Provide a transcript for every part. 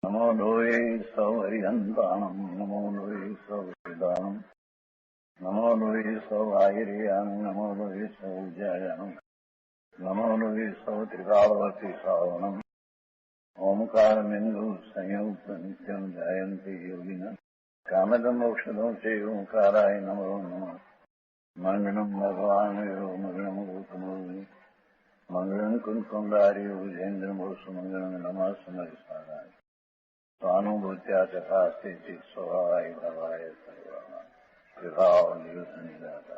नमो लोये सौहरिहन्ताणम् नमो लोये सौहृदानम् नमो लोये सौभागिर्यानम् नमो लोये सौज्यायानम् नमो लोये सौत्रिकालवर्ति सावनम् ओंकारमिन्दु संयुक्त नित्यम् ध्यायन्ति योगिनः कामदम् मोक्षदम् चैव ओंकाराय नमो नमः मङ्गलम् भगवान् यो मङ्गलम् गौतमो मङ्गलम् कुन्कुण्डार्यो विजेन्द्रमोसु मङ्गलम् नमः समरिसाराय स्वानुभूत्या चकास्ते चित् स्वभावाय भवाय सर्वाः कृपावलियुतनिदाता।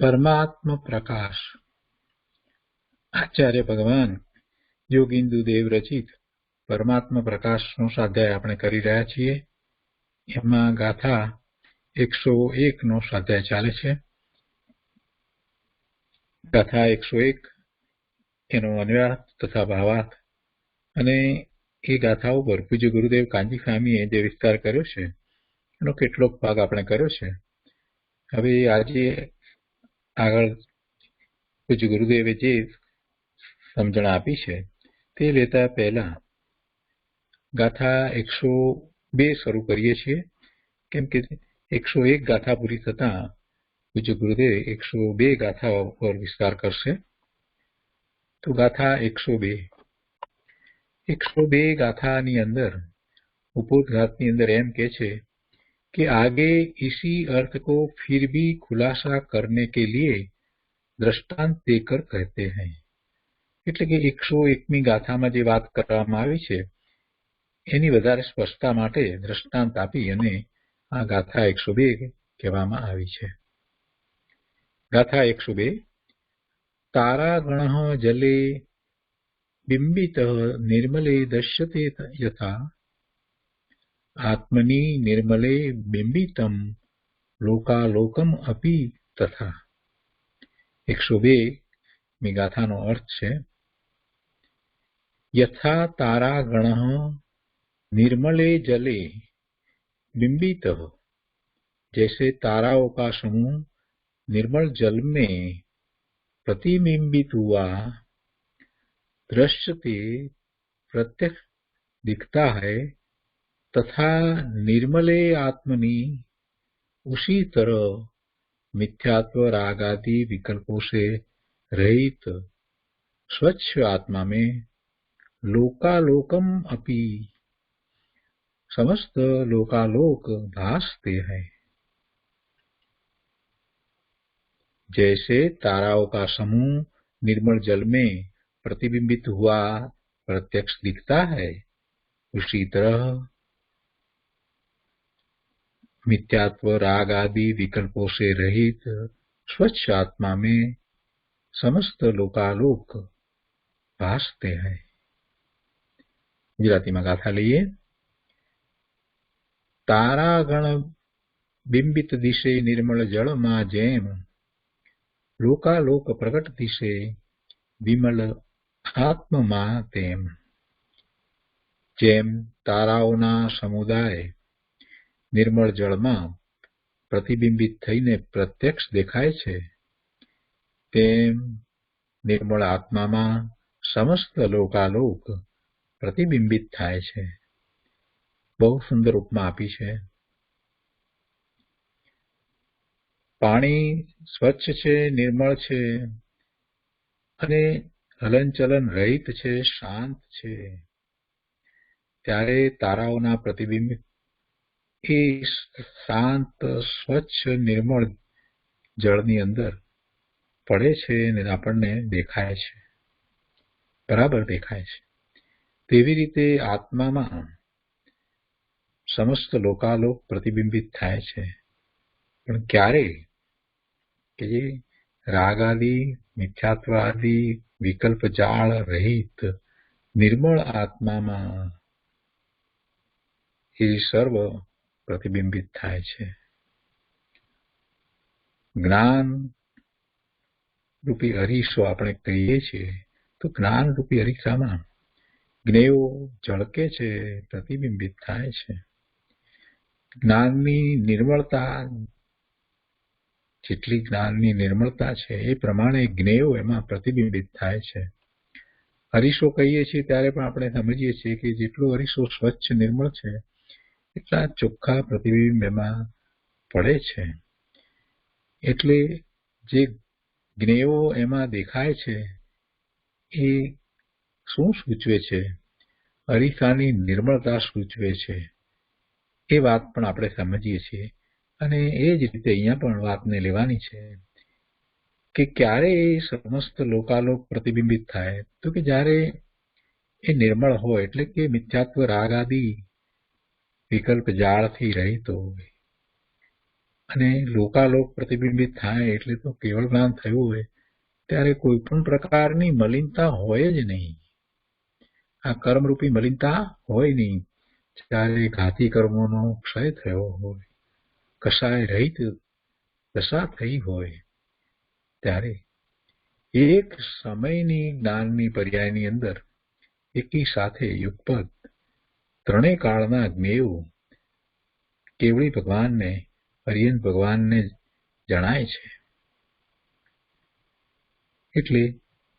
परमात्म प्रकाश आचार्य भगवान योगिंदु देव रचित परमात्म प्रकाशનો સ્વાધ્યાય આપણે કરી રહ્યા છીએ। એમાં ગાથા 101 નો સ્વાધ્યાય ચાલે છે। ગાથા 101 એનો અન્વયાર્થ તથા ભાવાર્થ અને એ ગાથા ઉપર પૂજ્ય ગુરુદેવ કાંજી સ્વામીએ જે વિસ્તાર કર્યો છે એનો કેટલોક ભાગ આપણે કર્યો છે। હવે આજે આગળ પૂજ્ય ગુરુદેવે જે સમજણ આપી છે તે લેતા પહેલા ગાથા 102 શરૂ કરીએ છીએ, કેમ કે 101 ગાથા પૂરી થતા પૂજ્ય ગુરુદેવ 102 ગાથાઓ પર વિસ્તાર કરશે। તો ગાથા 102 ગાથાની અંદર ઉपोद्घातની અંદર એમ કહે છે कि आगे इसी अर्थ को फिर भी खुलासा करने के लिए दृष्टांत देकर कहते हैं। એટલે કે 101મી ગાથામાં જે વાત કરવામાં આવી છે એની વધારે સ્પષ્ટતા માટે દ્રષ્ટાંત આપી અને આ ગાથા 102 કહેવામાં આવી છે। ગાથા 102 તારાગણઃ જલે બિંબિતઃ નિર્મલે દશ્યતે યથા आत्मनि निर्मले बिंबितम लोकालोकम अपि तथा। 102 मी गाथानो अर्थ है यथा तारागणः निर्मले जले बिंबितः, जैसे ताराओं का समूह निर्मल जल में प्रतिबिंबित हुआ, दृश्यते प्रत्यक्ष दिखता है, तथा निर्मले आत्मनि उसी तरह मिथ्यात्व राग आदि विकल्पों से रहित स्वच्छ आत्मा में लोकालोकम अपि, समस्त लोकालोक भासते हैं। जैसे ताराओं का समूह निर्मल जल में प्रतिबिंबित हुआ प्रत्यक्ष दिखता है, उसी तरह मिथ्यात्व राग आदि विकल्पों से रहित स्वच्छ आत्मा में समस्त लोकालोक भासते हैं। गुजराती में गाथा लीए। तारागण बिंबित दिशे निर्मल जल में जेम लोकालोक प्रकट दिशे विमल आत्म में तेम। जेम ताराओना समुदाय निर्मल जल में प्रतिबिंबित थईने प्रत्यक्ष देखाय छे, तेम निर्मल आत्मा में समस्त लोकालोक प्रतिबिंबित थाय छे। बहु सुंदर उपमा आपी छे। पाणी स्वच्छ छे, निर्मल छे अने हलनचलन रहित छे, शांत छे, त्यारे ताराओना प्रतिबिंब એ શાંત સ્વચ્છ નિર્મળ જળની અંદર પડે છે અને આપણને દેખાય છે, બરાબર દેખાય છે। તેવી રીતે આત્મામાં સમસ્ત લોકાલોક પ્રતિબિંબિત થાય છે, પણ ક્યારે કે જે રાગ આદિ મિથ્યાત્વ આદિ વિકલ્પ જાળ રહિત નિર્મળ આત્મામાં એ સર્વ प्रतिबिंबित थाय छे। ज्ञान रूपी अरीसो आपणे कहीए छीए तो ज्ञान रूपी अरीसामां ज्ञेयो झळके छे, प्रतिबिंबित थाय छे। ज्ञाननी निर्मलता જેટલી જ્ઞાનની નિર્મળતા છે એ પ્રમાણે જ્ઞેયો એમાં પ્રતિબિંબિત થાય છે. અરીસો કહીએ છીએ ત્યારે પણ આપણે સમજીએ છીએ કે જેટલો અરીસો સ્વચ્છ નિર્મળ છે એટલા ચોખ્ખા પ્રતિબિંબ એમાં પડે છે. એટલે જે જ્ઞેયો એમાં દેખાય છે એ શું સૂચવે છે? અરીસાની નિર્મળતા સૂચવે છે. એ વાત પણ આપણે સમજીએ છીએ. અને એ જ રીતે અહીંયા પણ વાતને લેવાની છે કે ક્યારે એ સમસ્ત લોકાલોક પ્રતિબિંબિત થાય? તો કે જ્યારે એ નિર્મળ હોય, એટલે કે મિથ્યાત્વ રાગ આદિ વિકલ્પ જાળથી રહિત હોય. અને લોકાલોક પ્રતિબિંબિત થાય એટલે તો કેવળ જ્ઞાન થયું હોય ત્યારે કોઈ પણ પ્રકારની મલિનતા હોય જ નહીં. આ કર્મરૂપી મલિનતા હોય નહીં. જ્યારે ઘાતી કર્મોનો ક્ષય થયો હોય, કસાય રહિત દશા થઈ હોય, ત્યારે એક સમયની જ્ઞાનની પર્યાયની અંદર એકી સાથે યુગપદ ત્રણેય કાળના જ્ઞેયો કેવળી ભગવાનને, અરિયંત ભગવાનને જણાય છે. એટલે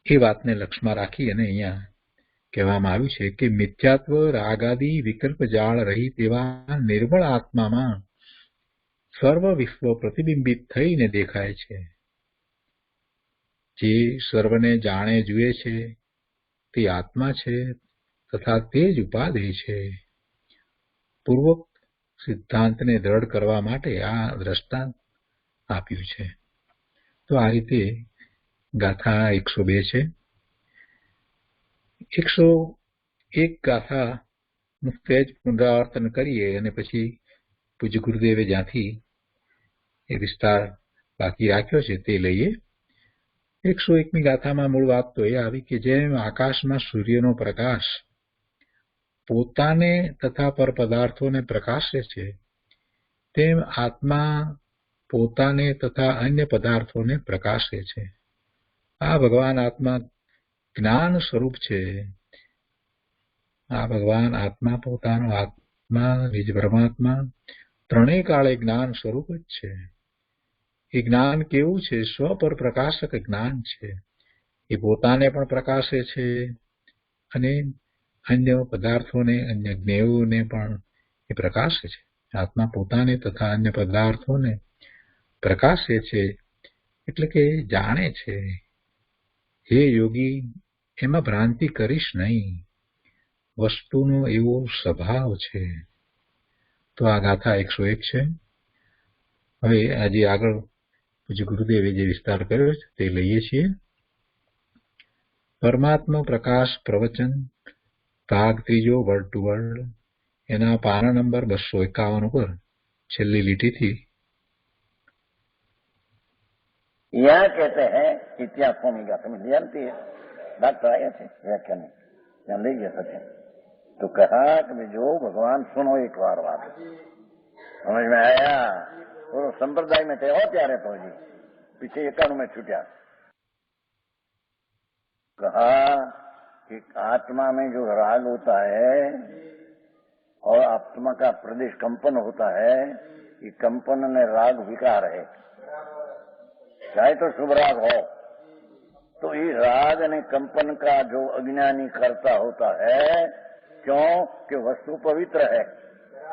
એ વાતને લક્ષમાં રાખી અને અહીંયા કહેવામાં આવ્યું છે કે મિથ્યાત્વ રાગાદી વિકલ્પ જાળ રહિત એવા નિર્મળ આત્મામાં સર્વ વિશ્વ પ્રતિબિંબિત થઈને દેખાય છે. જે સર્વને જાણે જુએ છે તે આત્મા છે તથા તે જ ઉપાધિ છે. પૂર્વોક્ત સિદ્ધાંતને દ્રઢ કરવા માટે આ દ્રષ્ટાંત આપ્યું છે. તો આ રીતે ગાથા 102 છે. 101 ગાથાનું સહેજ પુનરાવર્તન કરીએ અને પછી પૂજ્ય ગુરુદેવે જ્યાંથી એ વિસ્તાર બાકી રાખ્યો છે તે લઈએ. 101મી ગાથામાં મૂળ વાત તો એ આવી કે જેમ આકાશમાં સૂર્યનો પ્રકાશ પોતાને તથા પર પદાર્થોને પ્રકાશે છે, તેમ આત્મા પોતાને તથા અન્ય પદાર્થોને પ્રકાશે છે. આ ભગવાન આત્મા જ્ઞાન સ્વરૂપ છે. આ ભગવાન આત્મા પોતાનો આત્મા નિજ પરમાત્મા ત્રણેય કાળે જ્ઞાન સ્વરૂપ જ છે. એ જ્ઞાન કેવું છે? સ્વ પર પ્રકાશક જ્ઞાન છે. એ પોતાને પણ પ્રકાશે છે અને અન્ય પદાર્થોને, અન્ય જ્ઞેયોને પણ એ પ્રકાશે છે. આત્મા પોતાને તથા અન્ય પદાર્થોને પ્રકાશે છે એટલે કે જાણે છે. હે યોગી, એમાં ભ્રાંતિ કરીશ નહીં. વસ્તુનો એવો સ્વભાવ છે. તો આ ગાથા 101 છે. હવે આજે આગળ પૂજ્ય ગુરુદેવે જે વિસ્તાર કર્યો છે તે લઈએ છીએ. પરમાત્મા પ્રકાશ પ્રવચન ભાગ 3 વર્ડ ટુ વર્ડ, એના પાના નંબર 251 ઉપર છેલ્લી લીટીથી. यहाँ कहते हैं इतिहास स्वामी गाथा में जानती है, डॉक्टर आए थे व्याख्या में, यहाँ ले गए थे तो कहा कि जो भगवान सुनो एक बार बात समझ में आया. वो संप्रदाय में थे हो त्यारे तो जी पीछे 91 में छूटा. कहा कि आत्मा में जो राग होता है और आत्मा का प्रदेश कंपन होता है, ये कंपन में राग विकार है. चाहे तो शुभ राग हो, तो ये राग ने कंपन का जो अज्ञानी करता होता है, क्यों कि वस्तु पवित्र है,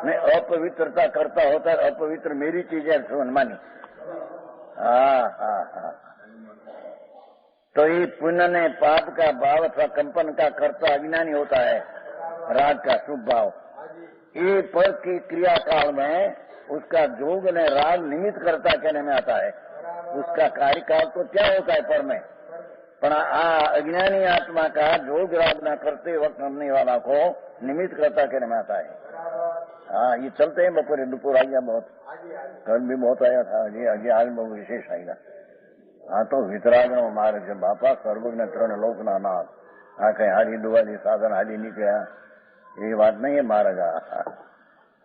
मैं अपवित्रता करता होता है. अपवित्र मेरी चीज है मनमानी. तो ये पुण्य ने पाप का भाव अथवा कंपन का करता अज्ञानी होता है, राग का शुभ भाव. ये पर की क्रिया काल में उसका जोग ने राग निमित्त करता कहने में आता है. उसका कार्यकाल तो क्या होता है पर में, पर अज्ञानी आत्मा का जोग राग न करते वक्त हमने वाला को निमित्त करता कहने में आता है. हाँ, ये चलते हैं. बपोरे दोपहर आ गया, बहुत कल भी बहुत आया था. अजी आज बहुत विशेष आएगा. हाँ, तो वितरागनो मारे છે બાપા સર્વજ્ઞ ત્રણ લોકના નાથ. આ કઈ હારી દુવાલી સાધન હારી નીકળ્યા ये बात नहीं है महाराज.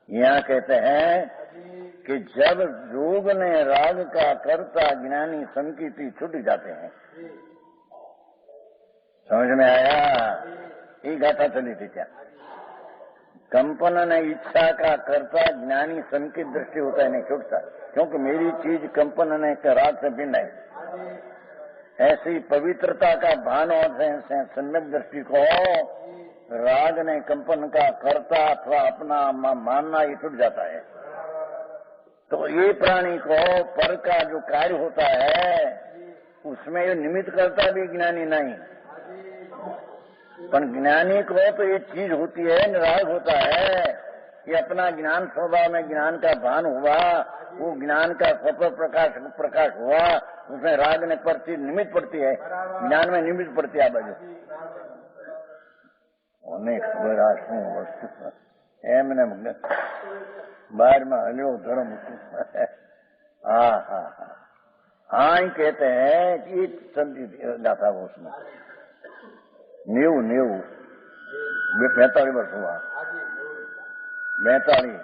यहाँ कहते हैं कि जब जोग ने राग का करता ज्ञानी संकीर्ति छूट जाते हैं. समझ में आया? ये गाथा चली थी क्या? कंपन ने इच्छा का कर्ता ज्ञानी सन की दृष्टि होता है, नहीं छूटता, क्योंकि मेरी चीज कंपन ने राग से भिन्न है। ऐसी पवित्रता का भान और सम्यक दृष्टि को राग ने कंपन का कर्ता अथवा अपना मानना ही छूट जाता है। तो ये प्राणी को पर का जो कार्य होता है उसमें ये निमित्त करता भी ज्ञानी नहीं, पर ज्ञानी को तो ये चीज होती है, निराग होता है। ये अपना ज्ञान स्वभाव में ज्ञान का भान हुआ, वो ज्ञान का सफल प्रकाश हुआ, उसमें राग ने प्रति निमित्त पड़ती है, ज्ञान में निमित्त पड़ती है। बाजू अनेक खबर શું વસ્તુ એમને બારમાં હલ્યો ધર્મ हाँ ही कहते हैं कि ये संधि गाथा वो उसमें 90 45 वर्ष हुआ, 42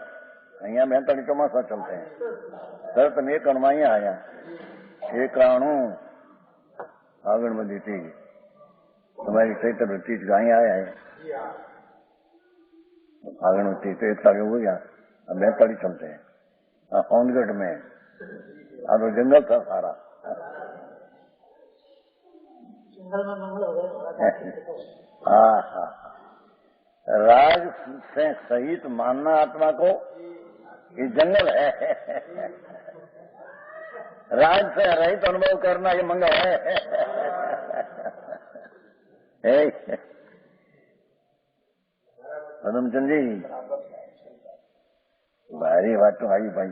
અહીંયા 42 ચોમાસા चलते हैं। सर तुम एक अणमाइया आया 91 आगण बंदी थी तुम्हारी चैत्र चीज गाय आया है आगण थी 43 हो गया, 42 चलते हैं। सोनगढ़ में तो जंगल था सारा, जंगल में मंगल हो गए। हाँ राग से सहित मानना आत्मा को ये जंगल है, राग से रहित अनुभव करना ये मंगल है। पदमचंद जी भारी बातों आई भाई।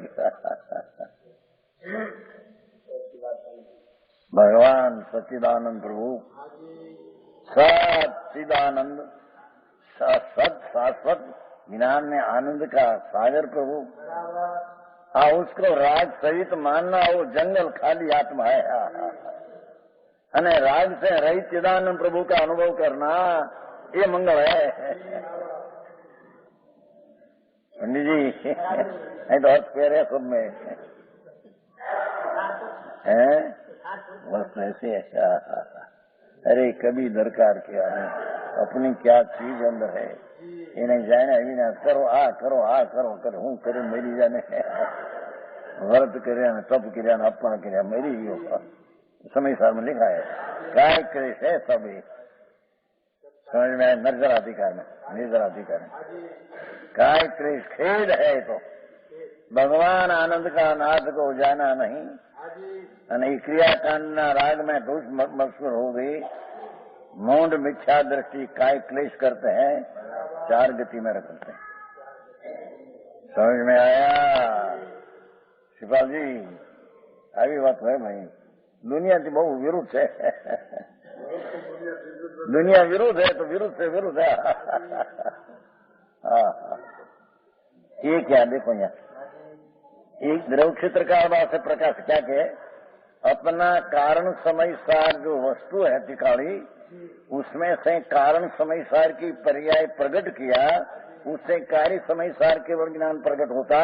भगवान सच्चिदानंद प्रभु सच्चिदानंद सत शाश्वत ज्ञान में आनंद का सागर प्रभु, उसको राग सहित मानना वो जंगल खाली आत्मा है। अने राग से रहित चिदानंद प्रभु का अनुभव करना ये मंगल है। पंडित जी नहीं तो अर्थ फेरे सब में है, बस ऐसे है। अरे कभी दरकार क्या है, अपनी क्या चीज अंदर है इन्हें जाने अभी ना करो आ करो आ करो कर हूँ करे मेरी जाने व्रत करे तप क्रिया अपन क्रिया मेरी ही होगा। समय साल में लिखा है काय क्लेश है सभी समझ में निर्जराधिकार में निर्जराधिकार में काय क्लेश खेद है तो भगवान आनंद का नाथ को जाना नहीं। અને ક્રિયાકાંડના રાગ में दोष मशहूर हो गई। मौन मिथ्या दृष्टि काय क्लेश करते हैं, 4 गति में रखते हैं। समझ में आया शिपाल जी? આવી વાત है भाई, दुनियाથી બહુ વિરુદ્ધ है। दुनिया विरुद्ध है तो विरुद्ध से विरुद्ध है। ये क्या देखो यहाँ एक द्रव क्षेत्र का से प्रकाश क्या के अपना कारण समय सार जो वस्तु है टिकाड़ी उसमें से कारण समय सार की पर्याय प्रकट किया, उससे कार्य समय सार केवल ज्ञान प्रकट होता।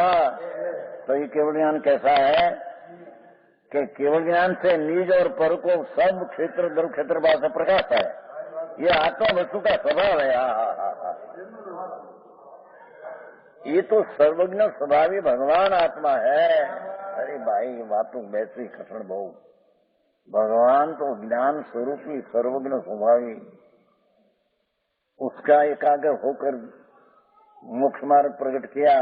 तो ये केवल ज्ञान कैसा है कि केवल ज्ञान से निज और पर को सब क्षेत्र द्रव क्षेत्र भाव से प्रकाश है। ये आत्मा वस्तु का स्वभाव है। ये तो सर्वज्ञ स्वभावी भगवान आत्मा है। अरे भाई बातों वैसे ही कठिन बहु, भगवान तो ज्ञान स्वरूपी सर्वज्ञ स्वभावी, उसका एकाग्र होकर मोक्ष मार्ग प्रकट किया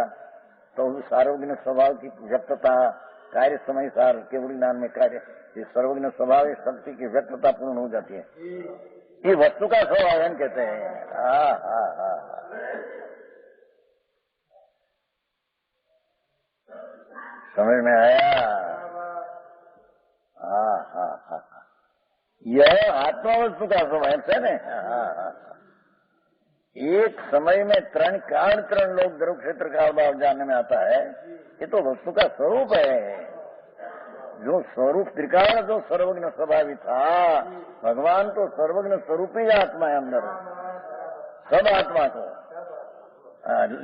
तो उस सार्वज्ञ स्वभाव की व्यक्तता कार्य समय सार केवल ज्ञान में कार्य ये सर्वज्ञ स्वभाव शक्ति की व्यक्तता पूर्ण हो जाती है। ये वस्तु का स्वभाव कहते हैं। समझ में आया? यह आत्मा वस्तु का स्वभाव है ना। एक समय में 3 काल 3 लोग द्रव क्षेत्र का भाव जानने में आता है। ये तो वस्तु का स्वरूप है। जो स्वरूप त्रिकाल जो सर्वज्ञ स्वभावी था, भगवान तो सर्वज्ञ स्वरूप ही आत्मा है अंदर। सब आत्मा को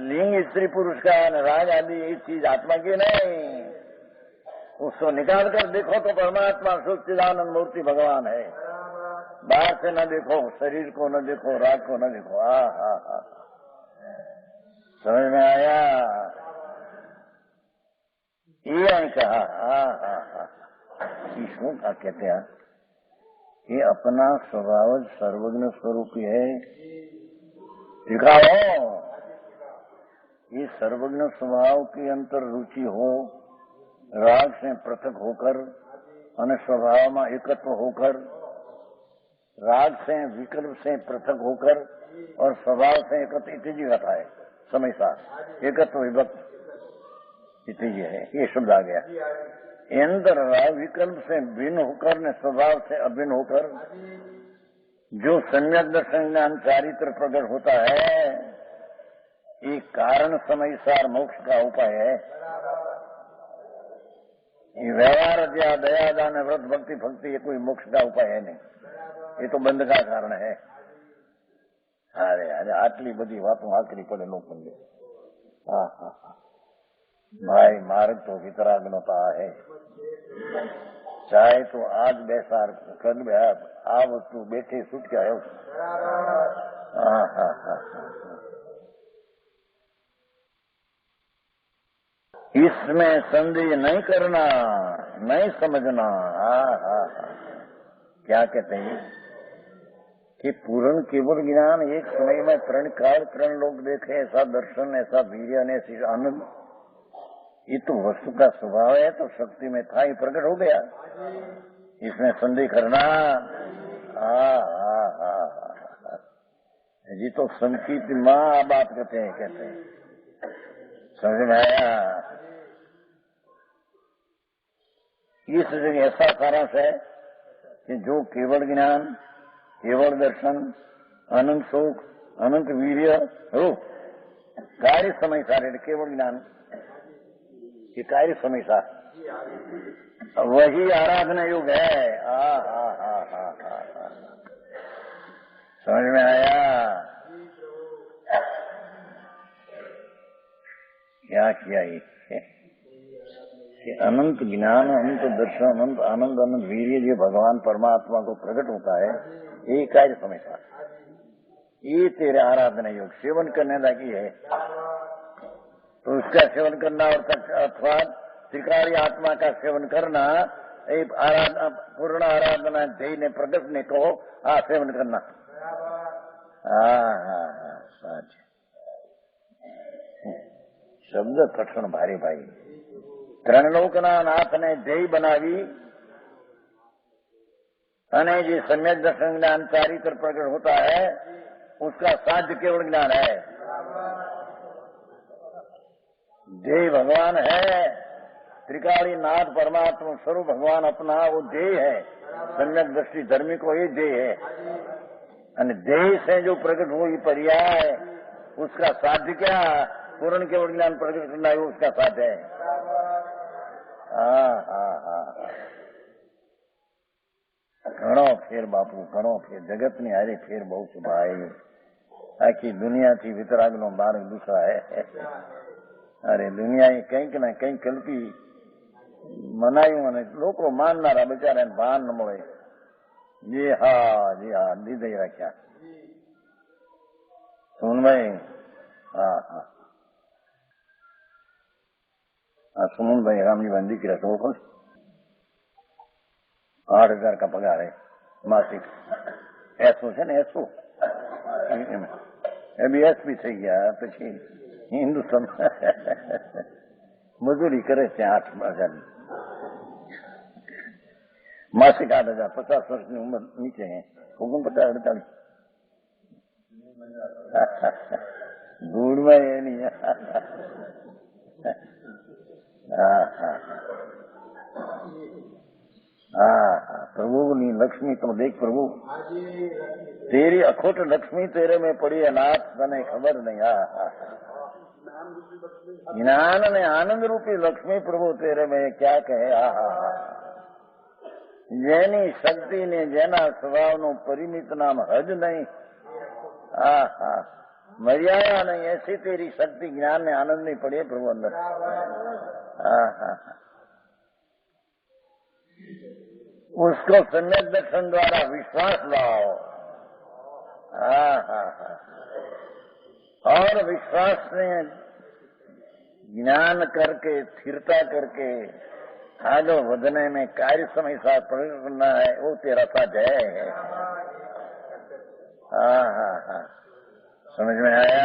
लिंग स्त्री पुरुष का राग आदि ये चीज आत्मा की नहीं। उसको निकाल कर देखो तो परमात्मा सच्चिदानंद मूर्ति भगवान है। बाहर से न देखो, शरीर को न देखो, राग को न देखो। समझ में आया? ये कहा ईश्वर का कहते हैं कि अपना स्वभाव सर्वज्ञ स्वरूप है। दिखाओ ये सर्वज्ञ स्वभाव की अंतर रुचि हो, राग से पृथक होकर અને स्वभाव में एकत्व होकर, राग से विकल्प से पृथक होकर और स्वभाव से एकत्व, इतिजी कथा है समय साथ एकत्व विभक्त इतिजी है। ये शब्द आ गया। अंदर राग विकल्प से भिन्न होकर ने स्वभाव से अभिन्न होकर जो सम्यक दर्शन ज्ञान चारित्र प्रकट होता है, ये कारण समय सार मोक्ष का उपाय है। ये व्यवहार या दया दान व्रत भक्ति भक्ति ये कोई मोक्ष का उपाय है नहीं, ये तो बंध का कारण है। अरे अरे आटली बड़ी बातों आकरी पड़े लोग बंदे। भाई मार्ग तो वितरागनता है, चाहे तो आज बेसार कल आ वस्तु बैठे छूट के आयो। इसमें संदेह नहीं करना, नहीं समझना। क्या कहते हैं कि पूर्ण केवल ज्ञान एक समय में तरण काल तरण लोग देखे, ऐसा दर्शन, ऐसा वीर्य, ऐसी आनंद, ये तो वस्तु का स्वभाव है, तो शक्ति में था ही प्रकट हो गया। इसमें संदेह करना जी तो संकीर्त माँ बात कहते हैं। समझ में आया? इस जगह ऐसा सारांश है कि जो केवल ज्ञान, केवल दर्शन, अनंत सुख, अनंत वीर्य हो, कार्य समय सारे केवल ज्ञान के कार्य समय सार वही आराधना युग है। समझ में आया? क्या किया ये कि अनंत ज्ञान, अनंत दर्शन, अनंत आनंद, अनंत वीर्य जो भगवान परमात्मा को प्रकट होता है, यही कार्य समय सार, ये तेरे आराधना योग सेवन करने लगी है। तो उसका सेवन करना और अथवा त्रिकाली आत्मा का सेवन करना, एक आराधना पूर्ण आराधना ध्येय ने प्रकट ने को सेवन करना। सच शब्द कठिन भारी भाई। ત્રણલોકના નાથને ધ્યેય બનાવી અને જે सम्यक दर्शन ज्ञान चारित्र प्रकट होता है, उसका साध्य केवल ज्ञान है। ध्येय भगवान है, त्रिकाली नाथ परमात्मा स्वरूप भगवान अपना वो ध्येय है। सम्यक दृष्टि धर्मी को ये ध्येय है, और ध्येय से जो प्रकट हुई पर्याय, उसका साध्य क्या? पूर्ण केवल ज्ञान प्रकट करना है, उसका साध्य है। घणो फेर बापू, घणो फेर जगत ने हारे फेर बहुत भाई। आखी दुनिया थी वितराग नो मार्ग दूसरा है। अरे दुनिया कंईक ने कंईक कल्पी मनायु અને લોકો માનનારા બિચારાને ભાન ન મળે। जी हाँ દીધે રાખ્યા। सुन भाई, सुमन भाई रामजी बंदी की रखो, 8,000 का पगार है मासिक। एसओ है ना, एसओ अभी एसपी થઈ ગયા, પછી हिंदुस्तान मजूरी करे છે 8,000 मासिक 8,000। 50 वर्ष की उम्र नीचे है, 49-48 दूर में ये नहीं है। प्रभु नी लक्ष्मी तो देख प्रभु, तेरी अखोट लक्ष्मी तेरे में पड़ी है नाथ, तने खबर नहीं। ज्ञान ने आनंद रूपी लक्ष्मी प्रभु तेरे में क्या कहे। जेनी शक्ति ने जेना स्वभाव नो परिमित नाम हज नहीं। मर्यादा नहीं, ऐसी तेरी शक्ति ज्ञान ने आनंद नहीं पड़ी प्रभु अंदर। उसको सम्यक दर्शन द्वारा विश्वास लाओ। और विश्वास से ज्ञान करके स्थिरता करके आगे बढ़ने में कार्य समय साथ प्रयोग करना है, वो तेरा साथ है। हाँ, समझ में आया?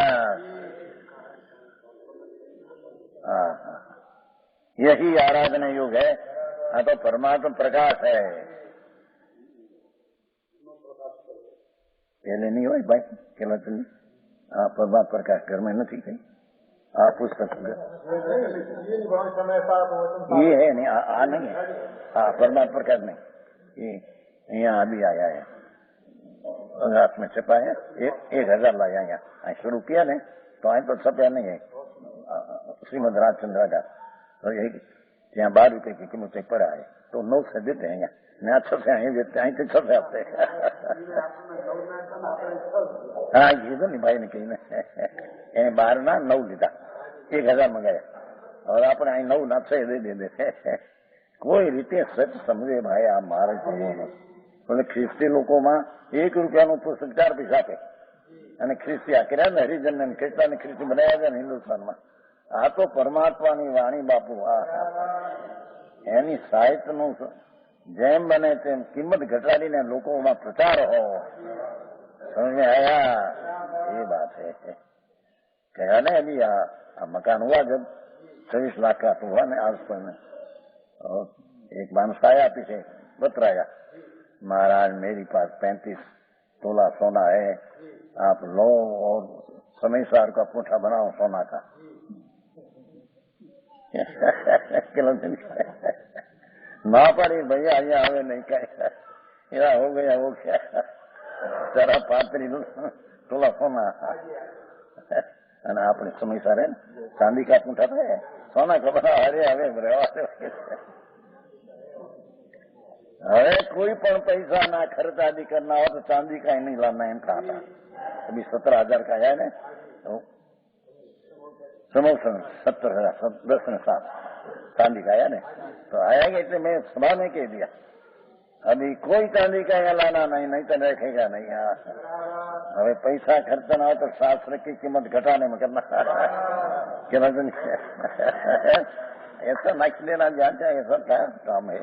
हाँ, यही आराधना युग है। हाँ, तो परमात्मा प्रकाश है। पहले नहीं हो भाई केला चली परमात्मा प्रकाश घर में नहीं कहीं आप पुस्तक ये है नहीं नहीं है। हाँ, परमात्मा प्रकाश नहीं, ये यहाँ अभी आया है, रात में छपा है, 1000 लाया यहाँ शुरू किया ने तो અહીં તો છપ્યા नहीं है श्रीमद राजचंद्र का, तो यही ત્યાં 12 रुपए की कीमत से पड़ा है तो 9 से देते हैं यहाँ छपे અહીં देते અહીં तो छपे आपसे। हाँ ये तो नहीं भाई ने कही ने 12 ना 9 લીધા 1000 મંગાયા और આપણે અહીં 9 ના 6 દે દે કોઈ રીતે સચ સમજે ભાઈ આ મારે એટલે ખ્રિસ્તી લોકોમાં 1 રૂપિયાનું પુસ્તક 4 પૈસા આપે અને ખ્રિસ્તી આ કર્યા ને હરિજન ને કેટલાને ખ્રિસ્તી બનાવ્યા છે ને હિન્દુસ્તાનમાં આ તો પરમાત્માની વાણી બાપુ એની સાહિત્યનું જેમ બને તેમ કિંમત ઘટાડીને લોકોમાં પ્રચાર हो समझ में आया? ये बात है। कहा ना अभी मकान हुआ जब 26 लाख का तो हुआ ना आज पर में, और एक मानस आया पीछे बतराया महाराज मेरे पास 35 तोला सोना है, आप लो और समय सार का पूठा बनाओ सोना का। ना पड़ी भैया यहाँ हमें नहीं कहा हो गया वो क्या जरा 35 तोला सोना અને આપણે સમય સારે ચાંદી કા પૂંઠા થાય સોના ખબર અરે હવે હવે कोई पण पैसा ना खर्च आदि करना हो तो चांदी का ही नहीं लाना है इनका आता। अभी 17,000 का आया है तो समोसन 70,000 10 ने 7 चांदी का आया ने तो आया कि मैं सभा में कह दिया अभी कोई चांदी का यहाँ लाना नहीं तो रखेगा नहीं। હવે પૈસા ખર્ચ ના હોય તો शास्त्र की कीमत घटाने में करना क्या ऐसा नाच लेना जाता है, ऐसा क्या काम है?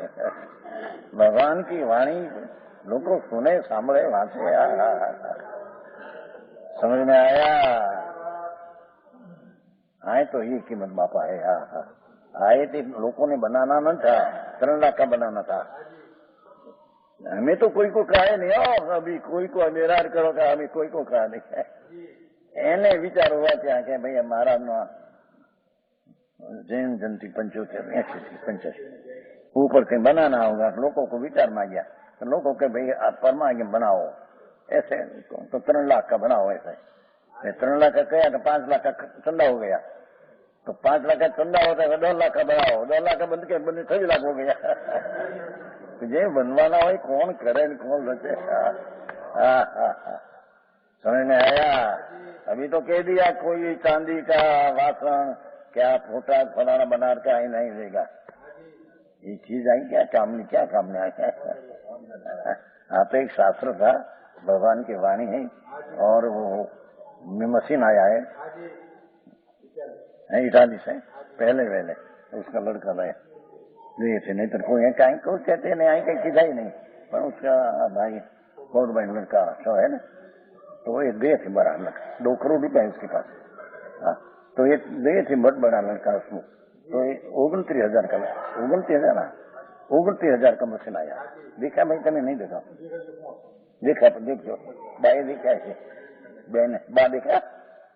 भगवान की वाणी लोग सुने सांभळे वांचे समझ में आया? आए तो ये कीमत बापा है। आए थे लोगों ने बनाना न था, 3 लाख का बनाना था। हमें तो कोई को कहा नहीं हो अभी कोई को निरार करो का अभी कोई को कहा नहीं है। एने विचार हुआ क्या कि भाई महाराज नो जैन जयंती 75 85 ऊपर कहीं बनाना होगा, लोगों को विचार मांगा तो लोगों के भाई आप परमागम बनाओ ऐसे तो 3 लाख का बनाओ ऐसे 3 लाख का कहा तो 5 लाख का चंदा हो गया तो 5 लाख का चंदा होता है 2 लाख का बनाओ 2 लाख का बंद के बंद 6 लाख हो गया। तो जे बनवाना हो कौन करे कौन रचे। समझ में आया? अभी तो कह दिया कोई चांदी का वासन क्या फोटा फलाना बनार का ही नहीं देगा। ये चीज आई क्या काम नहीं आया। आप एक शास्त्र था भगवान की वाणी है और वो मशीन आया है इटाली से पहले उसका लड़का लाया नहीं थे नहीं तो कोई कहीं को कहते नहीं आई कहीं सीधा ही नहीं पर उसका भाई बहुत बड़ा लड़का शो है ना तो ये गए थे बड़ा लड़का 2 करोड़ रुपया है उसके पास। हाँ तो ये गए थे बहुत बड़ा लड़का उसमें तो 29,000 का 29,000 का मशीन आया। देखा भाई तने नहीं देखा? देखा तो देख जो भाई देखा है बहन बा देखा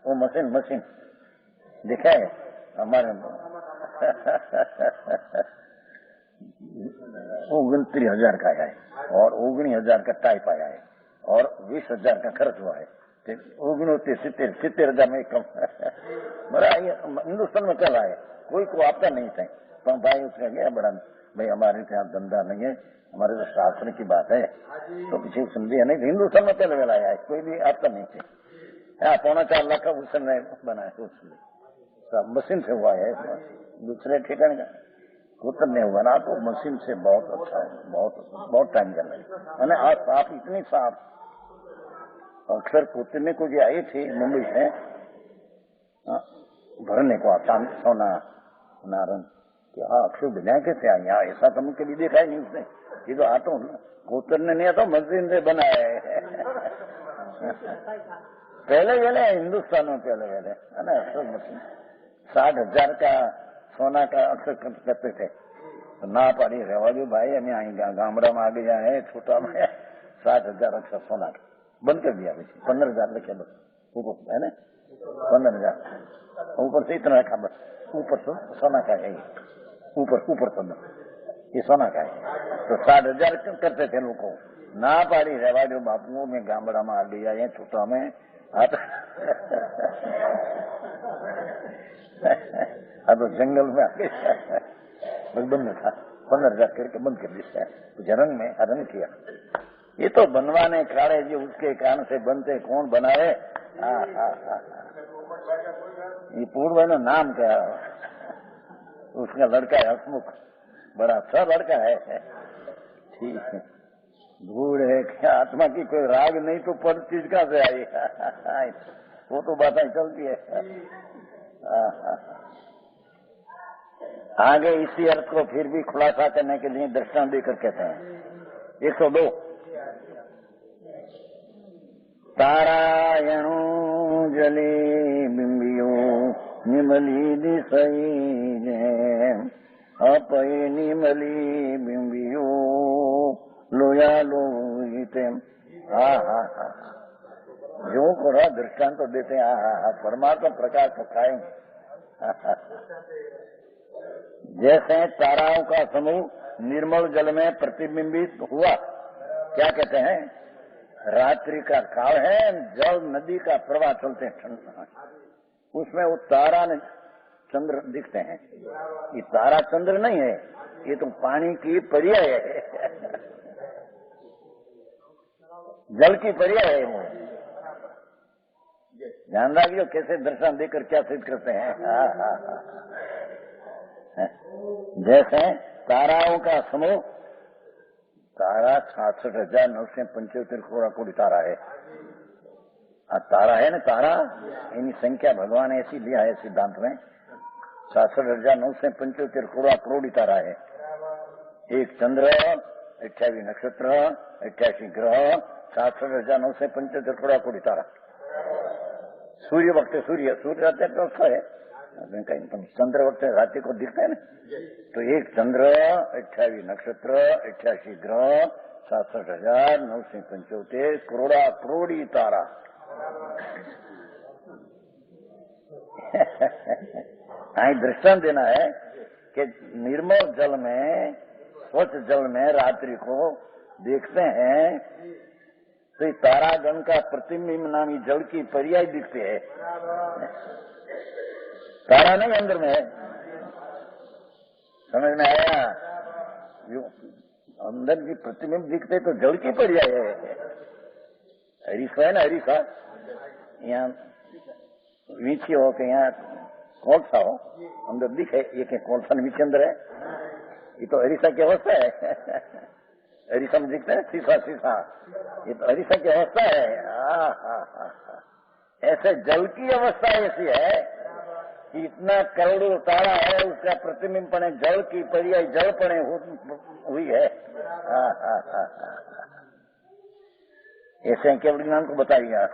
वो मशीन देखा है हमारे 29,000 का आया है और 19,000 का टाइप आया है और 20,000 का खर्च हुआ है। 70,000 में कम बड़ा हिंदुस्तान में चला है कोई को आपका नहीं था पर भाई उसका गया बड़ा भाई हमारे यहाँ धंधा नहीं है हमारे तो शास्त्र की बात है तो पीछे समझे नहीं हिंदुस्तान में पहले वेला आया है कोई भी आपका नहीं थे। 4.25 लाख का उसने बनाया उसने मशीन से हुआ है दूसरे ठिकाने का उत्तर नहीं हुआ ना तो मशीन से बहुत अच्छा है बहुत टाइम कर रहे हैं। आज साफ इतनी साफ अक्सर पुतने को जो आई थी मुंबई से भरने को आता सोना नारायण कि अक्षुभ विनायक कैसे आए यहाँ, ऐसा तो मुझे कभी देखा ही नहीं उसने। ये तो आता हूँ उतरने नहीं आता, मशीन से बना है पहले हिंदुस्तान में पहले है ना, 60,000 का सोना का अक्षर करते थे। तो ना पाड़ी रेवा जो भाई हमें आई गामड़ा में आ गया है छोटा में 60,000 अक्षर सोना का बंद कर दिया। 15,000 रखे बस ऊपर है ना, 15,000 ऊपर से इतना रखा बस, ऊपर से सोना का है, ऊपर सोना ये सोना का है। तो 60,000 करते थे लोग को। ना पाड़ी रेवा जो बापू में गामड़ा में आ गया है छोटा में अब जंगल में आ गया बस बंद था। 15,000 करके बंद कर दिया, जरंग में हरण किया। ये तो बनवाने खाड़े जो उसके कान से बनते, कौन बनावे। ये पूर्व ना नाम क्या, उसका लड़का है हसमुख, बड़ा अच्छा लड़का है। ठीक है, भूड़ है क्या आत्मा की कोई राग नहीं तो पर चीज का से आई वो तो बातें चलती है। आगे इसी अर्थ को फिर भी खुलासा करने के लिए दृष्टांत देकर कहते हैं 102 तारायणो जले बिंबियो निमली दिशई अपय निमली बिंबियो लोया लोहिते। जो को दृष्टांत तो देते हैं परमात्मा प्रकाश तो कायम। जैसे ताराओं का समूह निर्मल जल में प्रतिबिंबित हुआ, क्या कहते हैं, रात्रि का काल है, जल नदी का प्रवाह चलते हैं ठंडा, उसमें वो तारा ने चंद्र दिखते हैं। ये तारा चंद्र नहीं है, ये तो पानी की पर्याय है, जल की पर्याय है वो। ध्यान रखिए कैसे दर्शन देकर क्या सिद्ध करते हैं। जैसे ताराओं का समूह, तारा 66,975 कोटि तारा है। तारा है ना, तारा इनकी संख्या भगवान ने ऐसी लिया है सिद्धांत में, 66,975 करोड़ तारा है। एक चंद्र, 28 नक्षत्र, 88 ग्रह, 66,975 कोटि तारा। सूर्य वक्त सूर्य रहते हैं तो उसका है कहीं, चंद्र वक्त रात्रि को दिखता है ना। तो एक चंद्र, 28 नक्षत्र, 88 ग्रह, 67,975 करोड़ी तारा। दृष्टांत देना है कि निर्मल जल में, स्वच्छ जल में रात्रि को देखते हैं तो तारागण का प्रतिबिंब नामी जल की पर्याय दिखते हैं। तारा नहीं अंदर में है, समझ में आया। अंदर की प्रतिबिंब दिखते तो जल की पर्याय है। हरीसा है ना, हरीसा यहाँ नीचे हो के यहाँ कोलसा हो अंदर दिखे, ये क्या कोलसा नीचे अंदर है, ये तो हरीसा की अवस्था है। हरीसा में दिखता है शीशा, ये तो हरीसा की अवस्था है। ऐसे जल की अवस्था ऐसी है कि इतना करोड़ों तारा है, उसका प्रतिबिंब पने जल की पर्याय जल पने हुई है। ऐसे केवल ज्ञान को बताइएगा।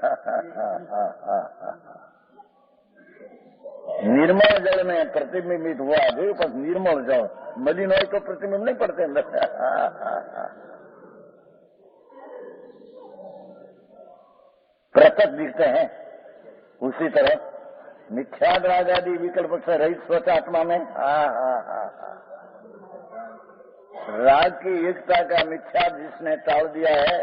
निर्मल जल में प्रतिबिंबित हुआ, जो पर निर्मल जल, मलिन हो तो प्रतिबिंब नहीं पड़ते अंदर। प्रकट दिखते हैं। उसी तरह मिथ्याद राग आदि विकल्प से रहित स्वच्छ आत्मा में राग की एकता का मिथ्याद जिसने टाल दिया है,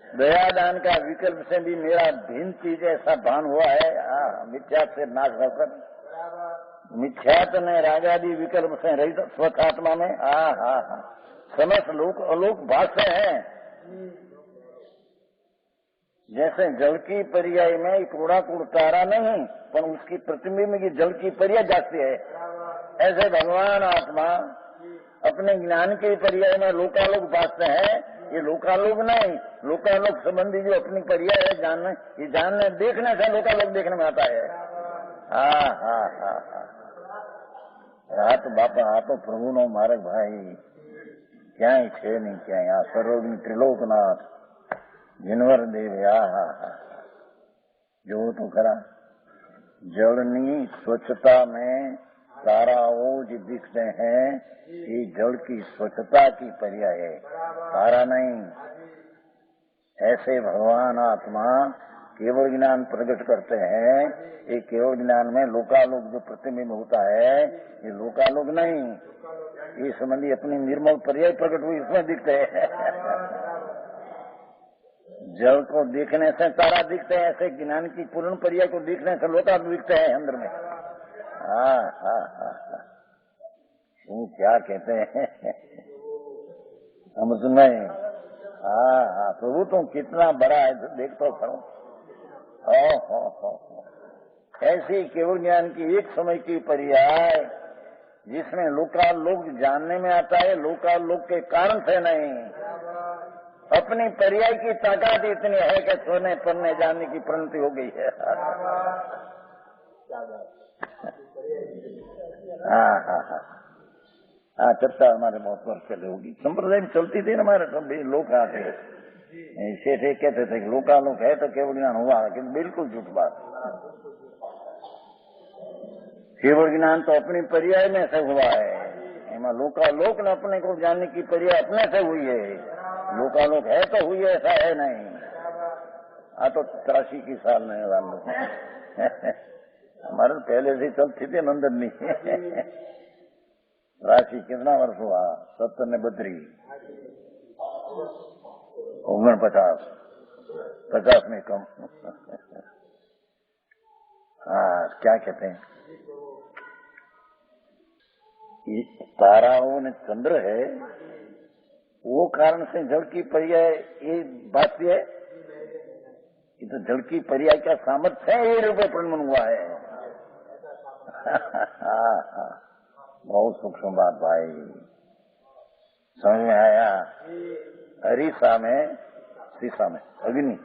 दयादान का विकल्प से भी मेरा भिन्न चीज ऐसा भान हुआ है, मिथ्यात से नाश होकर मिथ्यात ने रागादि विकल्प से रहित स्वच्छ आत्मा में समस्त लोक अलोक भाष्य है। जैसे जल की पर्याय में कूड़ा तारा नहीं, पर उसकी प्रतिबिंब की जल की पर्याय जाती है, ऐसे भगवान आत्मा अपने ज्ञान के पर्याय में लोकालोक भाष्य है। ये लोकालोक नहीं, लोकालोक संबंधी जो अपनी पर्याय है जानने, ये जानने देखने से लोकालोक देखने में आता है। हाँ हाँ हाँ हाँ, આ તો બાપા, આ તો પ્રભુનો માર્ગ ભાઈ, ક્યાંય છે નહીં ક્યાંય. આ સર્વજ્ઞ ત્રિલોકનાથ જીનવર દેવ, આ હા હા, જોવો તો ખરા. જળની स्वच्छता में ताराओं जो दिखते हैं, ये जल की स्वच्छता की पर्याय है, तारा नहीं. ऐसे भगवान आत्मा केवल ज्ञान प्रकट करते हैं. ये केवल ज्ञान में लोकालोक जो प्रतिबिंब होता है, ये लोकालोक नहीं, ये संबंधी अपनी निर्मल पर्याय प्रकट हुई इसमें दिखते हैं. जल को देखने से तारा दिखते हैं, ऐसे ज्ञान की पूर्ण पर्याय को देखने से लोकालोक दिखते हैं अंदर में. हाँ हाँ हाँ हाँ, क्या कहते हैं हम सुनाए. हाँ हाँ, प्रभु तुम कितना बड़ा है देख तो करो. ऐसी केवल ज्ञान की एक समय की पर्याय जिसमें लोकालोक जानने में आता है, लोकालोक के कारण से नहीं. अपनी पर्याय की ताकत इतनी है कि सोने पढ़ने जाने की प्रणति हो गई है. हाँ हाँ हाँ हाँ, चर्चा हमारे बहुत वर्ष पहले होगी, संप्रदाय में चलती थी ना हमारे सब लोग आते. शेठ कहते थे कि लोकालोक है तो केवल ज्ञान हुआ, लेकिन बिल्कुल झूठ बात. केवल ज्ञान तो अपनी पर्याय में से हुआ है. एમાં लोकालोक ने अपने को जानने की पर्याय अपने से हुई है. लोकालोक है तो हुई है, ऐसा है नहीं. आ तो 83 की साल में हमारे पहले से चलती थी नंदन. राशि कितना वर्ष हुआ? 70 ने 32, 49, 50 में कम. हाँ, क्या कहते हैं, ताराओं ने चंद्र है, वो कारण से जड़ की पर्याय ये बात है. ये तो जड़ की पर्याय का सामर्थ्य है, ये रूपये प्रमाण हुआ है. हाँ हाँ, बहुत सूक्ष्म बात भाई, समझ में आया. अरीसा में, शीशा में अग्नि,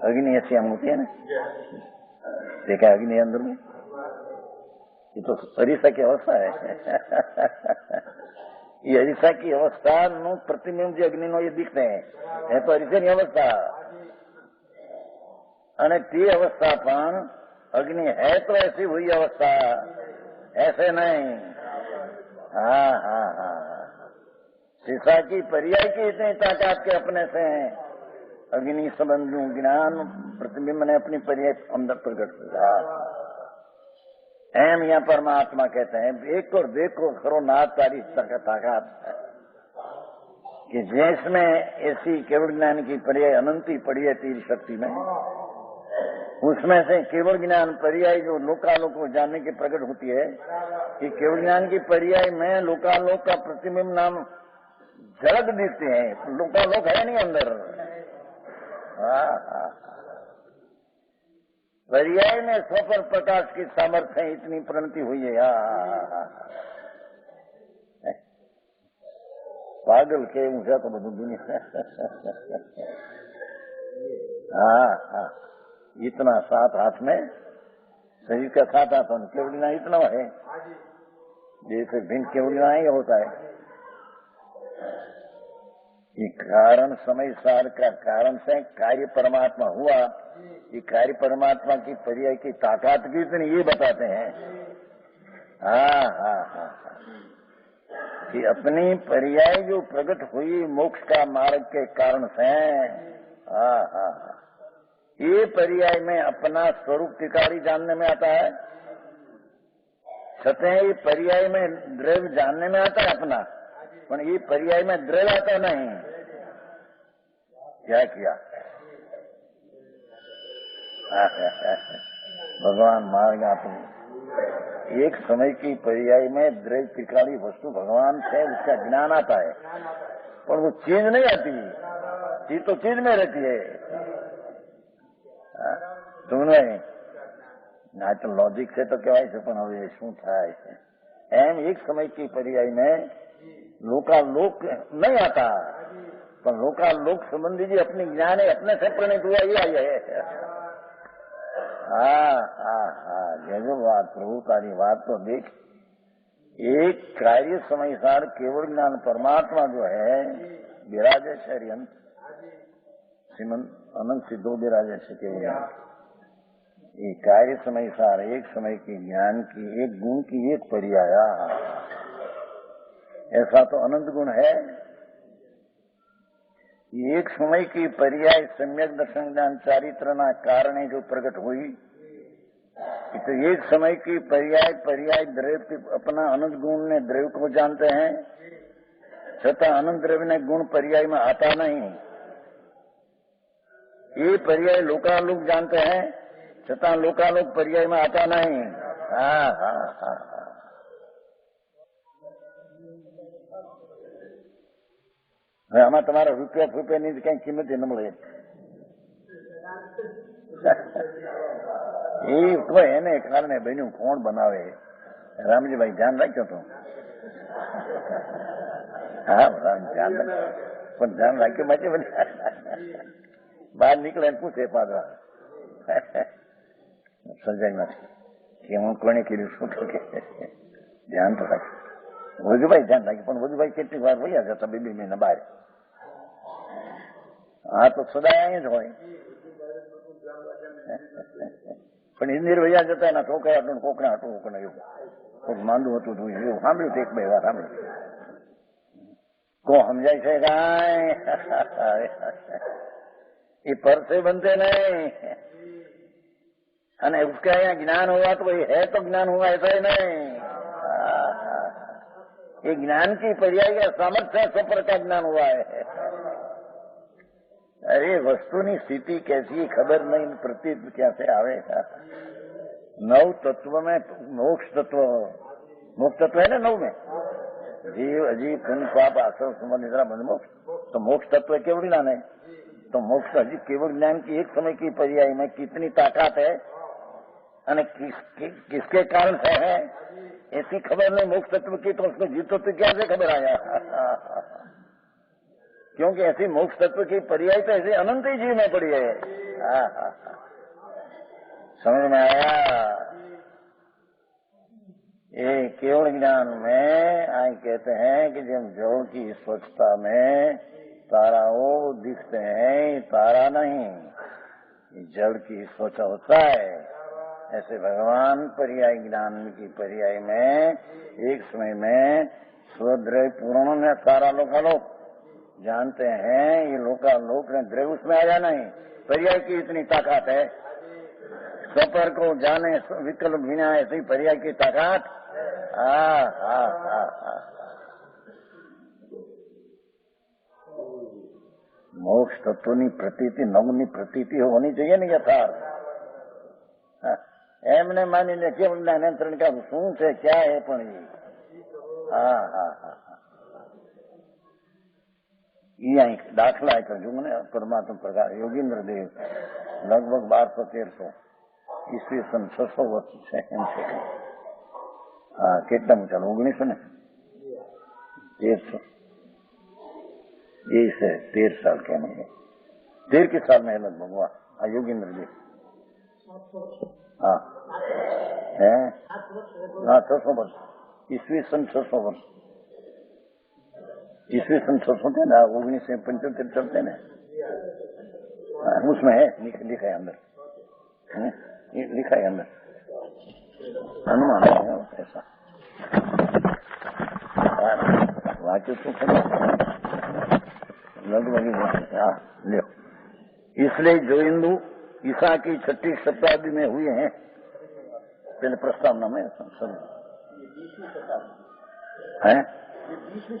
अग्नि ऐसी हम होती है ना, देखा अग्नि अंदर में, ये तो अरीसा की अवस्था है. ये अरीसा की अवस्था नो प्रतिबिंब जो अग्नि नो ये दिखते हैं, है तो अरीसा की अवस्था. અને તે अवस्था પણ अग्नि है तो ऐसी हुई अवस्था, ऐसे नहीं. हाँ हाँ हाँ, शीशा की पर्याय की इतनी ताकत के अपने से अग्नि संबंधी ज्ञान प्रतिबिंब ने अपनी पर्याय अंदर प्रकट किया. एम यहाँ परमात्मा कहते हैं, देखो देखो करो नाथ तारी ताकत कि जिसमें ऐसी केवल ज्ञान की पर्याय अनंती पड़ी है तीर शक्ति में, उसमें से केवल ज्ञान पर्याय जो लोकालोक को जानने की प्रकट होती है, कि केवल ज्ञान की पर्याय में लोकालोक का प्रतिबिंब नाम झलक दिखते हैं. लोकालोक है नहीं अंदर. पर्याय में स्वपर प्रकाश की सामर्थ्य इतनी प्रणति हुई है. पागल के ऊंचा तो બધું दुनिया. हाँ हाँ, इतना 7 हाथ में शरीर का 7 हाथ में केवल ज्ञान इतना है, जैसे भिन्न केवल ज्ञान ही होता है. ये कारण समय सार का कारण से कार्य परमात्मा हुआ. ये कार्य परमात्मा की पर्याय की ताकत की इतनी ये बताते हैं. हाँ हाँ हाँ, कि अपनी पर्याय जो प्रकट हुई मोक्ष का मार्ग के कारण से. हाँ हाँ, ये पर्याय में अपना स्वरूप टिकारी जानने में आता है. छते ये पर्याय में द्रव्य जानने में आता है अपना, पर ये पर्याय में द्रव्य आता नहीं. क्या किया भगवान मार्ग आपने एक समय की पर्याय में द्रव्य त्रिकाली वस्तु भगवान से उसका ज्ञान आता है, पर वो चीज नहीं आती. चीज तो चीज में रहती है. सुनो ना तो लॉजिक से तो कहवाय છે, પણ હવે શું થાય છે એમ એક સમય की पर्याय में लोकालोक नहीं आता. पर लोक संबंधी जी अपनी ज्ञान है, अपने से प्रणित हुआ ही आई है। हाँ, जैसे बात प्रभु तारी बात तो देख, एक कार्य समय सार केवल ज्ञान परमात्मा जो है विराजे शरियंत श्रीमंत अनंत सिद्धो विराजे से केवल ये कार्य समय सार एक समय के ज्ञान की एक गुण की एक पर्याया, ऐसा तो अनंत गुण है। एक समय की पर्याय सम्यक दर्शन ज्ञान चारित्रना कारणे जो प्रकट हुई, तो एक समय की पर्याय द्रव्य अपना अनंत गुण ने द्रव्य को जानते हैं, छठा अनंत द्रव्य ने गुण पर्याय में आता नहीं। ये पर्याय लोकालोक जानते हैं, छठा लोकालोक पर्याय में आता नहीं। हाँ। આમાં તમારા રૂપિયાની કઈ કિંમત ન મળે એ કોઈ એને કારણે બન્યું કોણ બનાવે? રામજીભાઈ ધ્યાન રાખ્યો તો? હા, ધ્યાન રાખ્યો, પણ ધ્યાન રાખ્યું માટે બહાર નીકળે પૂછે પાછા સજાઈમાંથી કે હું કોને કીધું શું કે ધ્યાન તો રાખ્યું. વજુભાઈ ધ્યાન રાખ્યું, પણ વજુભાઈ કેટલીક વાર વયા જતા 2 મહિના બહાર. હા તો સદાય અહીં જ હોય, પણ ઇન્દિર વયા જતા એના છોકરા હતું કોકના હતું કોને એવું કોઈક માંદું હતું તો એવું સાંભળ્યું એક બે વાર સાંભળ્યું. કો સમજાય છે કાંઈ? એ પરસે બનते नहीं, અને उसका यहाँ ज्ञान हुआ तो वही है तो ज्ञान हुआ ऐसा ही नहीं। ये ज्ञान की पर्याय का सामर्थ्य सफर का ज्ञान हुआ है। अरे वस्तुनी स्थिति कैसी खबर नहीं, प्रतीत कैसे आवेगा? 9 तत्व में मोक्ष तत्व है ना 9 में, जीव अजीव पुण्य पाप आश्रम सुमन निद्रा बंध मोक्ष, तो मोक्ष तत्व केवल ज्ञान है। तो मोक्ष अजीव केवल ज्ञान की एक समय की पर्याय में कितनी ताकत है और किसके कारण से है ऐसी खबर नहीं मोक्ष तत्व की, तो उसको जीव तत्व क्या से खबर आया? क्योंकि ऐसी मोक्ष तत्व की पर्याय तो ऐसे अनंत ही जीव में पड़ी है। समझ में आया? ये केवल ज्ञान में आई कहते हैं कि जब जल की स्वच्छता में ताराओं दिखते हैं, तारा नहीं, जल की स्वच्छ होता है। ऐसे भगवान पर्याय ज्ञान की पर्याय में एक समय में स्वद्रव्य पूर्ण ने सारा लोकालोक जानते हैं। ये लोकालोक ने द्रव्य उसमें आया नहीं, पर्याय की इतनी ताकत है। सफर को जाने विकल्प बिना ऐसी पर्याय की ताकत। मोक्ष तत्वनी प्रतीति नवनी प्रतीति होनी चाहिए ना यथार्थ। એમને માનીને કેવળ નિયંત્રણ કા શું છે ક્યાં है પણ ये दाखला है जो मैंने परमात्मा प्रकार योगेंद्र देव लगभग 1200-1300 ईस्वी सन 600 वर्ष से કેટલા ચાલો 1900 ને 1300 ये से 13 साल के नहीं 13 के साल में लगभग हुआ योगेंद्र देव। हाँ है 600 वर्ष ईस्वी सन 600 वर्ष ईस्वी सन 600 थे ना 1975 चलते ना उसमें है लिखा है अंदर लिखा है अंदर अनुमान है ऐसा वाक्य तो लगभग लो। इसलिए जो हिंदू ईसा की 6ठी शताब्दी में हुए हैं पहले प्रस्तावना में सब है 20वीं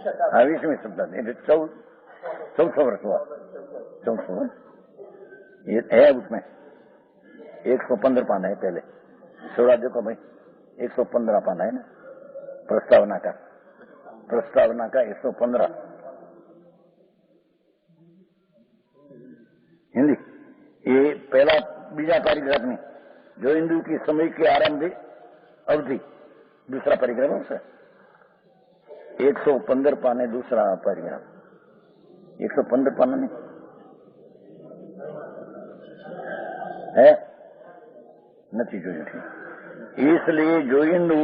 शताब्दी 1400 वर्ष हुआ 1400 वर्ष ये है उसमें 115 पाना है पहले थोड़ा देखो भाई 115 पाना है ना प्रस्तावना का 115 हिंदी ये पहला बीजा परिग्रह में जो हिंदू की समय की आरंभ अवधि दूसरा परिग्रह से 115 पाने दूसरा परिग्रह 115 पन्ना नहीं है, નથી જોયું છે। इसलिए જોઈનું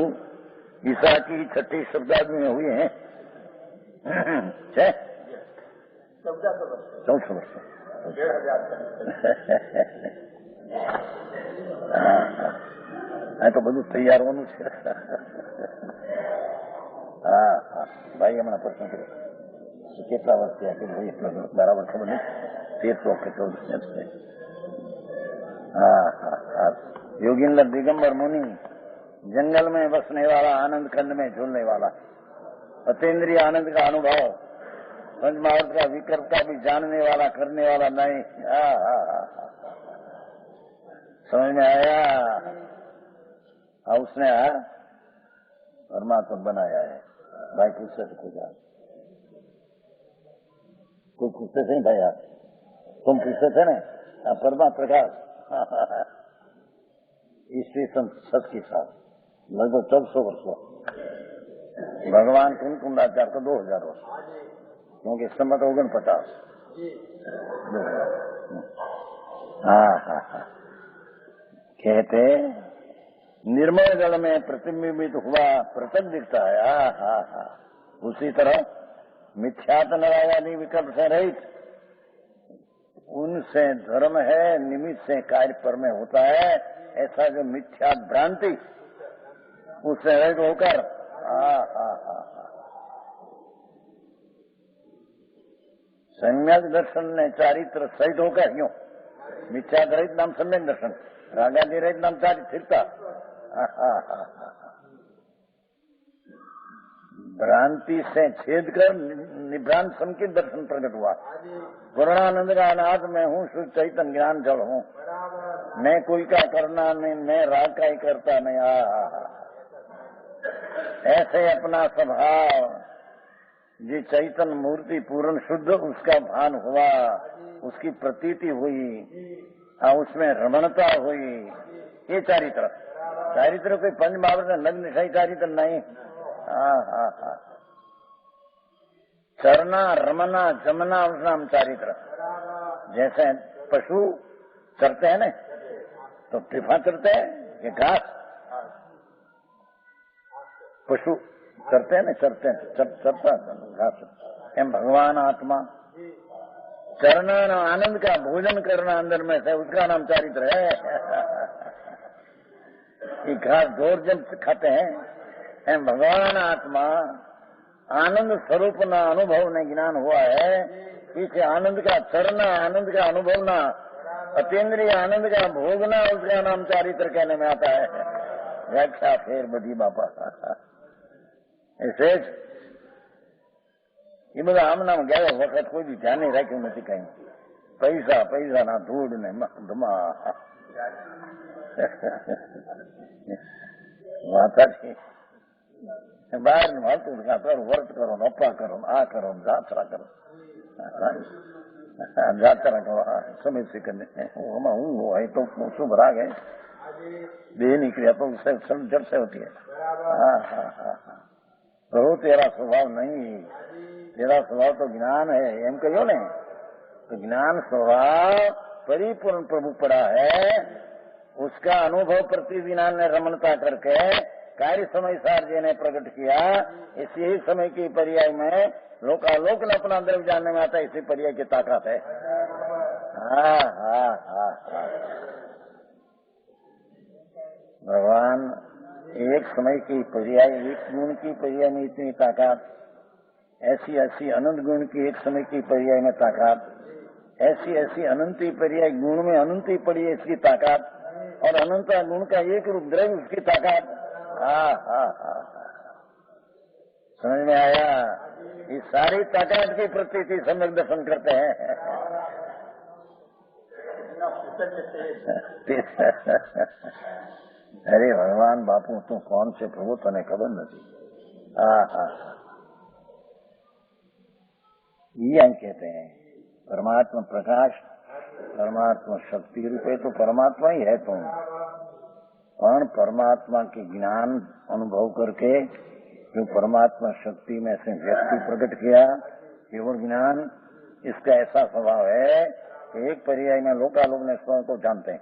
ईसा की 6ठी शब्दावली में हुई है 1400 वर्ष। तो બધું તૈયાર હોવાનું છે। હા હા ભાઈ હમણાં પ્રશ્ન કર્યો કેટલા વર્ષ થયા કે ભાઈ બરાબર ખબર નહીં 1300 કે 1400। हाँ हाँ हाँ योगींद्र दिगंबर मुनि जंगल में बसने वाला, आनंद खंड में झूलने वाला, अतीन्द्रिय आनंद का अनुभव, पंचमहाभूत का विकल्प का भी जानने वाला, करने वाला नहीं। हाँ हाँ हाँ समझ में आया? उसने परमात्मा बनाया है। भाई पूछते थे कुछ कोई पूछते थे भाई आप, तुम पूछते थे ना परमात्मा प्रकाश ईस्वी सन 7 के साथ लगभग 1400 वर्ष हुआ। भगवान कुंडाचार्य को 2000 वर्ष, क्योंकि संमत 49। हाँ हाँ हाँ कहते निर्मल जल में प्रतिबिंबित हुआ पृथक दिखता है। हाँ हाँ हाँ उसी तरह मिथ्यात्व नरायादि विकल्प से रहित, उनसे धर्म है, निमित्त से कार्य पर में होता है। ऐसा जो मिथ्या भ्रांति उससे रहित होकर सम्यक दर्शन ने चारित्र सहित होकर, क्यों मिथ्या रहित नाम सम्यक दर्शन, रागादि रहित नाम चारित्रिकता। भ्रांति से छेद कर निभ्रांत संकित दर्शन प्रकट हुआ। पूर्णानंद का अनाथ में हूँ, शुद्ध चैतन्य ज्ञान जल हूँ, मैं कोई का करना नहीं, मैं राग का ही करता नहीं। ऐसे अपना स्वभाव जी चैतन्य मूर्ति पूर्ण शुद्ध उसका भान हुआ, उसकी प्रतीति हुई, उसमें रमणता हुई। ये चारित्र कोई पंचमहाभूत नग्न सही चारित्र नहीं। चरना रमना जमना उस नाम चारित्र। जैसे पशु चरते हैं ना, तो टिफा चरते हैं कि घास, पशु चरते हैं ना, चरता घास। एम भगवान आत्मा चरना आनंद का भोजन करना अंदर में से, उसका नाम चारित्र है। ये घास ढोर जब खाते हैं, एम भगवान आत्मा आनंद स्वरूप ना अनुभव ने ज्ञान हुआ है। इसे आनंद का चरना, आनंद का अनुभवना, अतीन्द्रिय आनंद का भोगना, उसका नाम चारित्र कहने में आता है। व्याख्या फेर बधी बापा ऐसे ये બધા આમનામ ગયા વખત કોઈ બી ધ્યાન રાખ્યું નથી કઈ। પૈસા પૈસા ના ધૂળ ને ધમા વાતા છે। બહાર મળતું વર્ત કરો, અપ્પા કરો, આ કરો, જાત્રા કરો, જાત્રા કરો સમય શીખને હું હોય તો શુભ રાગ है देह निकलिया तो जड़ से होती है। हाँ हाँ हाँ प्रभु तेरा स्वभाव नहीं, तेरा स्वभाव तो ज्ञान है। एम कहो ने तो ज्ञान स्वभाव परिपूर्ण प्रभु पड़ा है, उसका अनुभव प्रतिदिना ने रमणता करके कार्य समय सार जी ने प्रकट किया। इसी ही समय की पर्याय में लोकालोक ने अपना द्रव्य जानने में आता है, इसी पर्याय की ताकत है। हाँ हाँ हाँ हाँ भगवान एक समय की पर्याय, एक गुण की पर्याय में इतनी ताकत, ऐसी ऐसी अनंत गुण की एक समय की पर्याय में ताकत, ऐसी ऐसी अनंती पर्याय गुण में अनंती पड़ी है इसकी ताकत, और अनंत गुण का एक रूप द्रव्य उसकी ताकत। हाँ हाँ हाँ समझ में आया? इस सारी ताकत की प्रतीति सम्यक दर्शन करते हैं। अरे भगवान बापू तू कौन से प्रभु तने खबर नहीं। ये कहते हैं परमात्मा प्रकाश, परमात्मा शक्ति रूपे तो परमात्मा ही है तुम, और परमात्मा के ज्ञान अनुभव करके जो परमात्मा शक्ति में से व्यक्ति प्रकट किया, केवल ज्ञान इसका ऐसा स्वभाव है कि एक पर्याय में लोकालोक ने स्वयं को जानते हैं।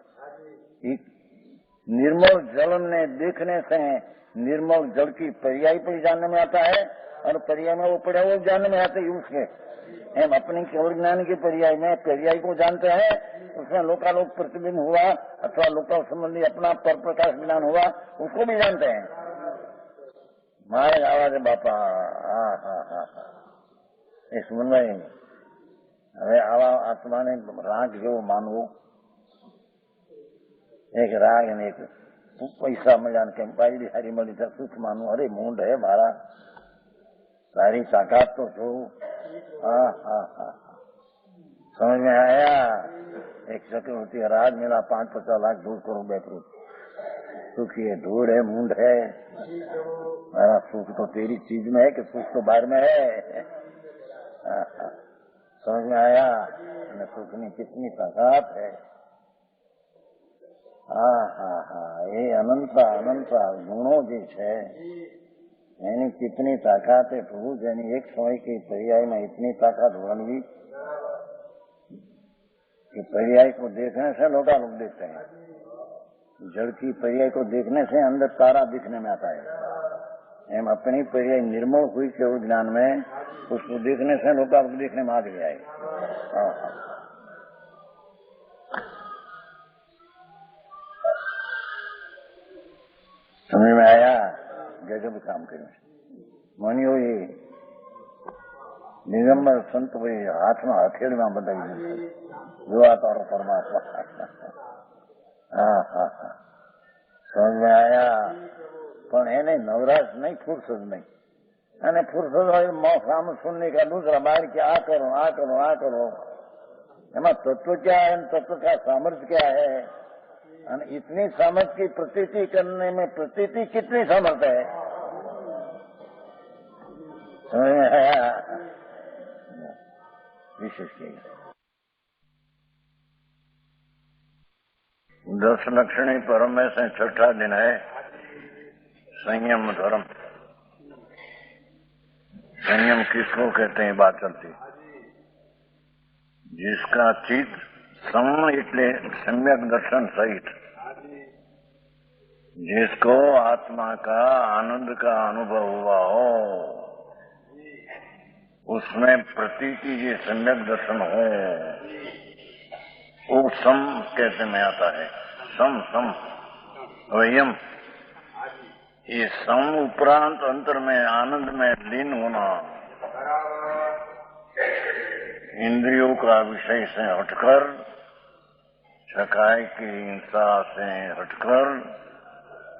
निर्मल जल ने देखने से निर्मल जल की पर्याय पर जानने में आता है और पर्याय में वो पड़े वो जानने में आते ही उसके हम अपनी केवल ज्ञान के पर्याय में पर्याय को जानते हैं, उसमें लोकालोक प्रतिबिंब हुआ अथवा लोकाल संबंधी अपना पर प्रकाश ज्ञान हुआ उसको भी जानते हैं। मारे आवाज बापा हा એ સુમનભાઈ હવે આવા આત્માને રાગ જેવો માનવો, એક રાગ અને એક પૈસા મળ્યા કેમ પાયડી હારી મળી તો સુખ માનવું, અરે મૂંઢ હે મારા તારી તાકાત તો જો હા समझ में आया। एक चक्रवर्ती राज मिला 5-50 लाख दूर करो बैठो सुखी है धूड़ है मूंढ है मेरा सुख तो तेरी चीज में है कि सुख तो बाहर में है। समझ में आया અને સુખની कितनी ताकत है। એ અનંત ગુણો જે છે એની कितनी ताकत है प्रभु, જેની एक समय की पर्याय में इतनी ताकत वर्णवी कि पर्याय को देखने से लोकालोक देखते हैं। जड़ की पर्याय को देखने से अंदर तारा दिखने में आता है। हम अपनी पर्याय निर्मल हुई केवल ज्ञान में उसको देखने से लोकालोक देखने में आ गया है। समझ में आया। गजब काम કર્યું માન્યો એ દિગંબર સંત ભાઈ હાથમાં હથેળીમાં બધાઈ દીધું જોવા તારો પરમાત્મા। સમજ में आया। પણ એને નવરાશ નહીં, ફુરસદ નહીં। અને ફુરસદ હોય સામે સુનने का दूसरा बाहर कि आ करो એમાં तत्व क्या है, तत्व का सामर्थ्य क्या है, और इतनी सामर्थ्य की प्रतीति करने में प्रतीति कितनी सामर्थ्य है। समझ में आया। विशेष किया 10 लक्षणी परम में से छठा दिन है संयम धर्म। संयम किसको कहते हैं बात चलती, जिसका चित्त सम એટલે सम्यक दर्शन सहित जिसको आत्मा का आनंद का अनुभव हुआ हो उसमें प्रतीति जो सम्यक दर्शन हो वो सम कहते में आता है। सम वयम ये सम उपरांत अंतर में आनंद में लीन होना, इंद्रियों का विषय से हटकर, छकाई की हिंसा से हटकर,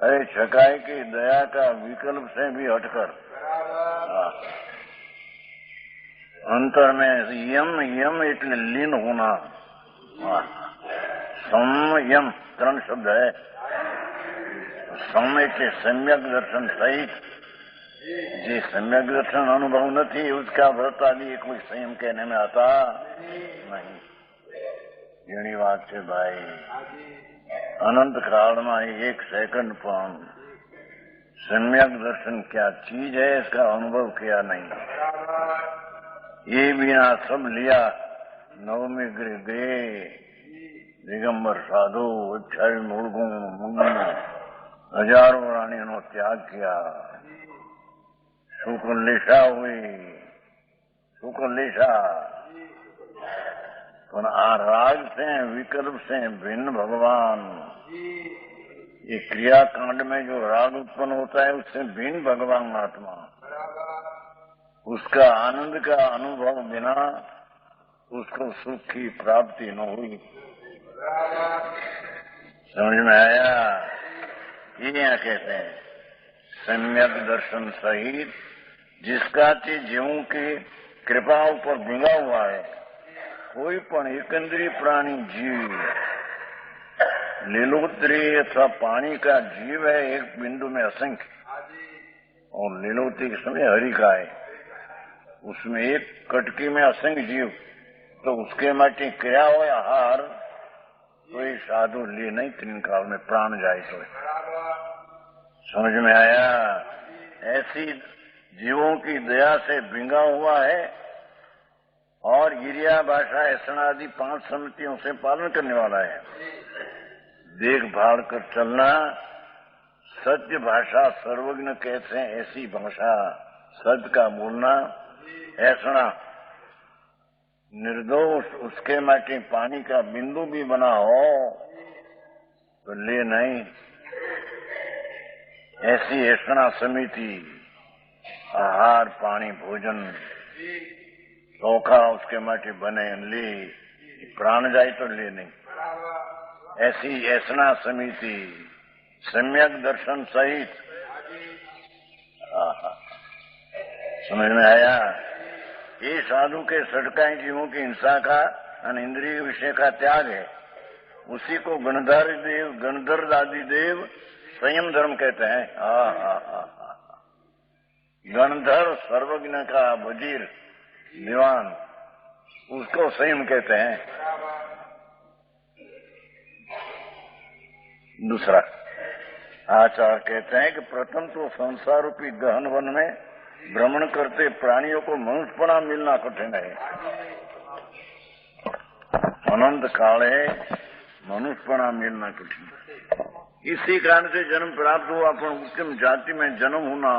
अरे छकाई की दया का विकल्प से भी हटकर अंतर में यम એટલે लीन होना। संयम 3 शब्द है। सम એટલે सम्यक दर्शन सहित જે सम्यक दर्शन अनुभव नहीं उसका व्रत आदि कोई संयम कहने में आता नहीं। એની વાત છે ભાઈ। अनंत काल में 1 सेकंड पर सम्यक दर्शन क्या चीज है इसका अनुभव किया नहीं। ये बिना सब लिया नवमी गृह दिगंबर साधु 28 मूलगुण मुंगन हजारों रानियों त्याग किया, सुख लिशा हुई पर आ राग से विकल्प से भिन्न भगवान, ये क्रियाकांड में जो राग उत्पन्न होता है उससे भिन्न भगवान आत्मा, उसका आनंद का अनुभव बिना उसको सुख की प्राप्ति न हुई। समझ में आया। ये यहाँ कहते हैं सम्यक दर्शन सहित जिसका जीवों की कृपा ऊपर भींगा हुआ है। कोई पण एकंदरी प्राणी जीव लीलोत्री अथवा पानी का जीव है एक बिंदु में असंख्य, और लीलोत्री के समय हरि का है, उसमें एक कटकी में असंख्य जीव, तो उसके माटी क्रिया हो आहार कोई साधु लिए नहीं 3 काल में प्राण जाए तो। समझ में आया। ऐसी जीवों की दया से भिंगा हुआ है और गिरिया भाषा ऐसा आदि 5 समितियों से पालन करने वाला है। देखभाल कर चलना, सत्य भाषा सर्वज्ञ कहते हैं, ऐसी भाषा सत्य का बोलना, ऐसा निर्दोष उसके माटे पानी का बिंदु भी बना हो तो ले नहीं, ऐसी ऐसा समिति आहार पानी भोजन चोखा उसके माटे बने ले, प्राण जाए तो ले नहीं, ऐसी ऐसा समिति सम्यक दर्शन सहित। समझ में आया? ये साधु के सटकाई जीवों की हिंसा का और इंद्रिय विषय का त्याग है। उसी को गणधर आदि देव संयम धर्म कहते हैं। गणधर सर्वज्ञ का वजीर दीवान, उसको संयम कहते हैं। दूसरा आचार्य कहते हैं कि प्रथम तो संसार रूपी गहन वन में भ्रमण करते प्राणियों को मनुष्यपना मिलना कठिन है। अनंत काले मनुष्यपना मिलना कठिन है। इसी कारण से जन्म प्राप्त हुआ, अपन उत्तम जाति में जन्म होना,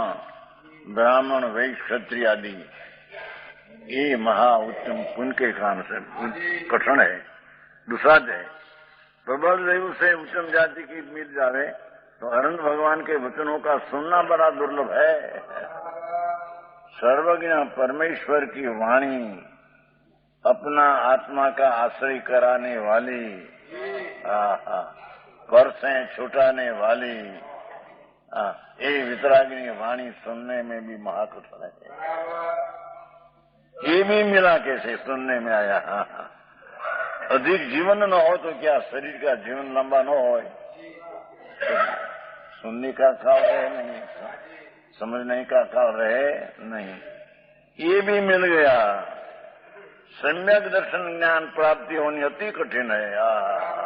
ब्राह्मण वैश्य क्षत्रिय आदि, ये महा उत्तम पुण्य के कारण से कठिन है। दूसरा है प्रबल देव से उत्तम जाति की मिल जावे तो अनंत भगवान के वचनों का सुनना बड़ा दुर्लभ है। सर्वज्ञ परमेश्वर की वाणी अपना आत्मा का आश्रय कराने वाली, पर से छुटाने वाली, ये वितरागिनी वाणी सुनने में भी महाकठिन है। ये भी मिला कैसे सुनने में आया? अधिक जीवन न हो तो क्या शरीर का जीवन लंबा न हो, सुनने का काल रहे नहीं, समझने का काल रहे नहीं, ये भी मिल गया। सम्यक दर्शन ज्ञान प्राप्ति होनी अति कठिन है।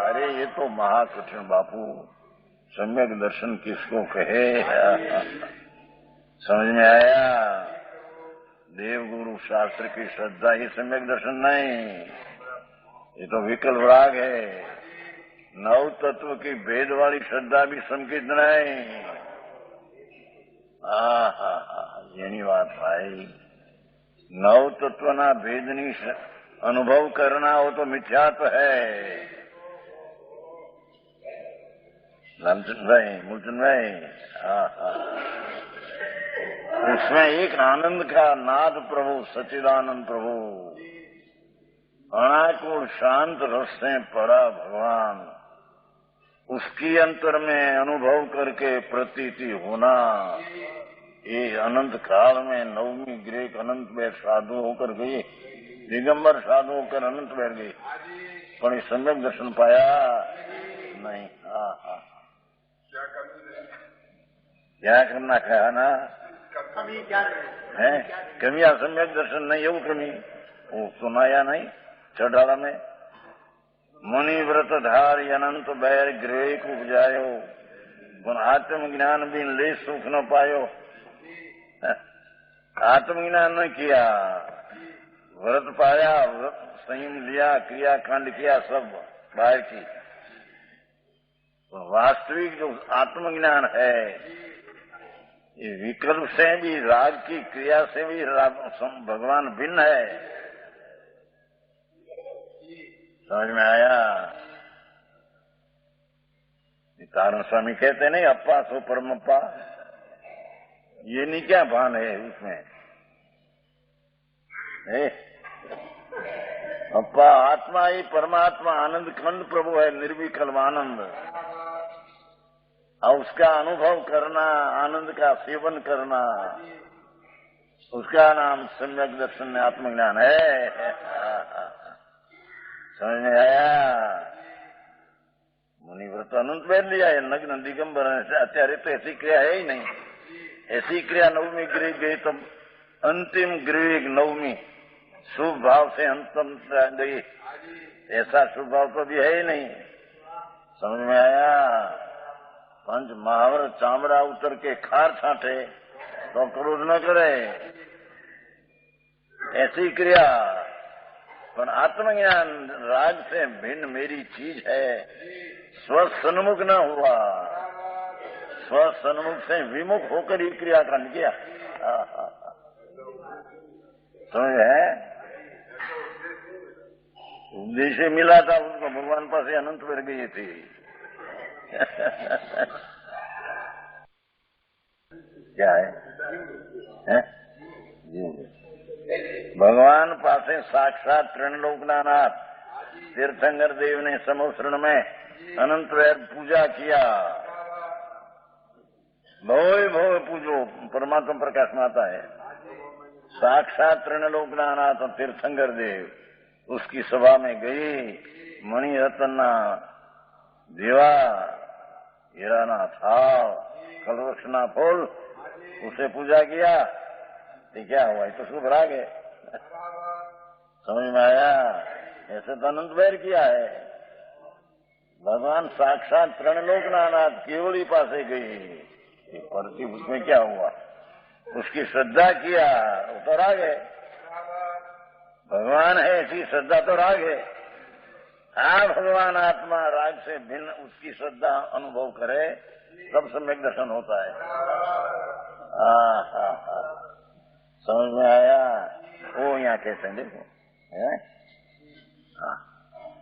अरे ये तो महाकठिन बापू, सम्यक दर्शन किसको कहे? समझ में आया? देव गुरु शास्त्र की श्रद्धा ही सम्यक दर्शन नहीं, ये तो विकल्प राग है। नव तत्व की भेद वाली श्रद्धा भी संकित नहीं। જેની વાત ભાઈ, નવ તત્વના ભેદની અનુભવ करना हो तो मिथ्यात्व है। रामचंद्र भाई, मूलचंद भाई, उसमें एक आनंद का नाद प्रभु, सच्चिदानंद प्रभु, अनाकुल शांत रस से परा भगवान, उसकी अंतर में अनुभव करके प्रतीति होना। ये अनंत काल में नवमी ग्रेक अनंत बैठ साधु होकर गई, दिगंबर साधु होकर अनंत बैठ गई, पर ये सम्यक दर्शन पाया नहीं। क्या करना कहा ना है? कमिया सम्यक दर्शन नहीं है, वो कमी वो सुनाया नहीं चढ़ाला में। मुनि व्रत धार अनंत बैर गृह को उपजायो, गुण आत्मज्ञान भी ले सुख न पायो। आत्मज्ञान न किया, व्रत पाया, व्रत संयम लिया, क्रियाकांड किया, सब बाहर की। वास्तविक जो आत्मज्ञान है, ये विकल्प से भी, राग की क्रिया से भी भगवान भिन्न है। समझ में आया? तारण स्वामी कहते नहीं, अप्पा सो परमप्पा, ये नहीं क्या भान है उसमें? अप्पा आत्मा ही परमात्मा आनंद खंड प्रभु है, निर्विकल्प आनंद, और उसका अनुभव करना, आनंद का सेवन करना, उसका नाम सम्यक दर्शन आत्मज्ञान है। समझ में आया? मुनि व्रत अनंत बैठ लिया है, नग्न दिगंबर, અત્યારે तो ऐसी क्रिया है ही नहीं। ऐसी क्रिया नवमी गृह गई तब अंतिम गृह नवमी शुभ भाव से अंतम गई, ऐसा शुभ भाव तो भी है ही नहीं। समझ में आया? पंच महावर चामड़ा उतर के खार छाटे तो क्रोध न करे, ऐसी क्रिया पर आत्मज्ञान राग से भिन्न मेरी चीज है, स्वसन्मुख न हुआ, स्वसन्मुख से विमुख होकर ही क्रियाकांड किया। समझ है? उपदेश मिला था उसको, भगवान पास अनंत बढ़ गई थी। क्या है? भगवान पासे साक्षात त्रिलोकनाथ तीर्थंकर देव ने समोसरण में अनंत वैर पूजा किया। भोय भोय पूजो, परमात्मा प्रकाश में आता है। साक्षात त्रिलोकनाथ तीर्थंकर देव उसकी सभा में गई, मणि रत्न दीवा हीराना थाल कलवृक्षना फूल, उसे पूजा किया। तो क्या हुआ? तो शुभ राग है। समझ में आया? ऐसे तो अनंत वैर किया है। भगवान साक्षात त्रिलोकनाथ केवली पासे गई, परती उसमें क्या हुआ? उसकी श्रद्धा किया, वो तो राग है। भगवान है ऐसी श्रद्धा तो राग है। हाँ, भगवान आत्मा राग से भिन्न उसकी श्रद्धा अनुभव करे तब सम्यक दर्शन होता है। समझ में आया? वो यहाँ कैसे देखो है?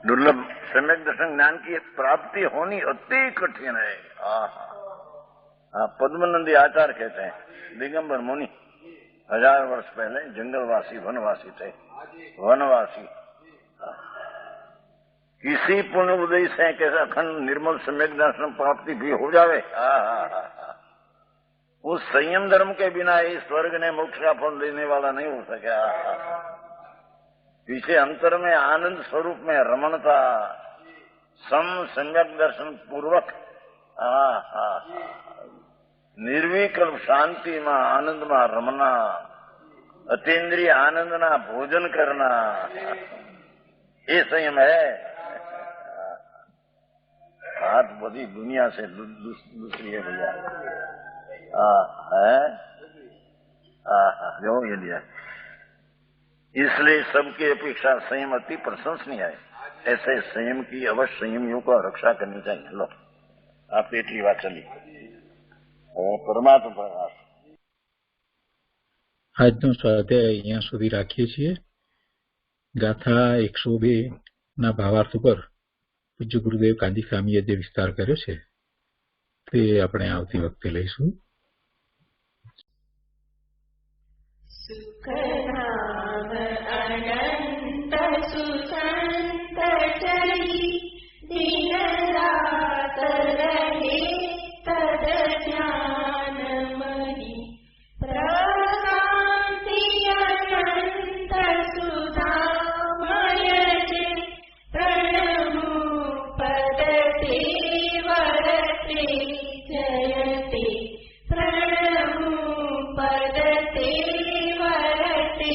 दुर्लभ सम्यक दर्शन ज्ञान की प्राप्ति होनी अति कठिन है। पद्मनंदी आचार्य कहते हैं, दिगंबर मुनि 1000 वर्ष पहले जंगलवासी वनवासी थे। वनवासी किसी पुण्य उदय से कैसा अखंड निर्मल सम्यक दर्शन प्राप्ति भी हो जावे। उस संयम धर्म के बिना इस स्वर्ग ने मोक्ष का फल देने वाला नहीं हो सका। पीछे अंतर में आनंद स्वरूप में रमणता, सम्यक दर्शन पूर्वक निर्विकल्प शांति में आनंद में रमना, अतीन्द्रिय आनंद ना भोजन करना, ये संयम है। बात बड़ी दुनिया से दूसरी है भैया। जो ये लिया, इसलिए सबकी अपेक्षा संयम अति प्रशंसनीय है। ऐसे संयम की अवश्य संयमियों को रक्षा करनी चाहिए। लो, आप એટલી વાત चली પરમાત્મા પ્રકાશ। આજનો સ્વાધ્યાય અહીંયા સુધી રાખીએ છીએ। ગાથા 102 ના ભાવાર્થ ઉપર પૂજ્ય ગુરુદેવ કાંજી સ્વામીએ જે વિસ્તાર કર્યો છે તે આપણે આવતી વખતે લઈશું। सुखधाम अनंत सुसंत चली दिन रात रहे तद ध्यान मणि प्रकांति अनंत सुधामय प्रणमु पदते वरते जयते प्रणमु पदते वरते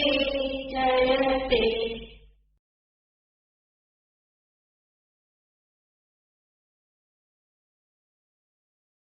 जयते।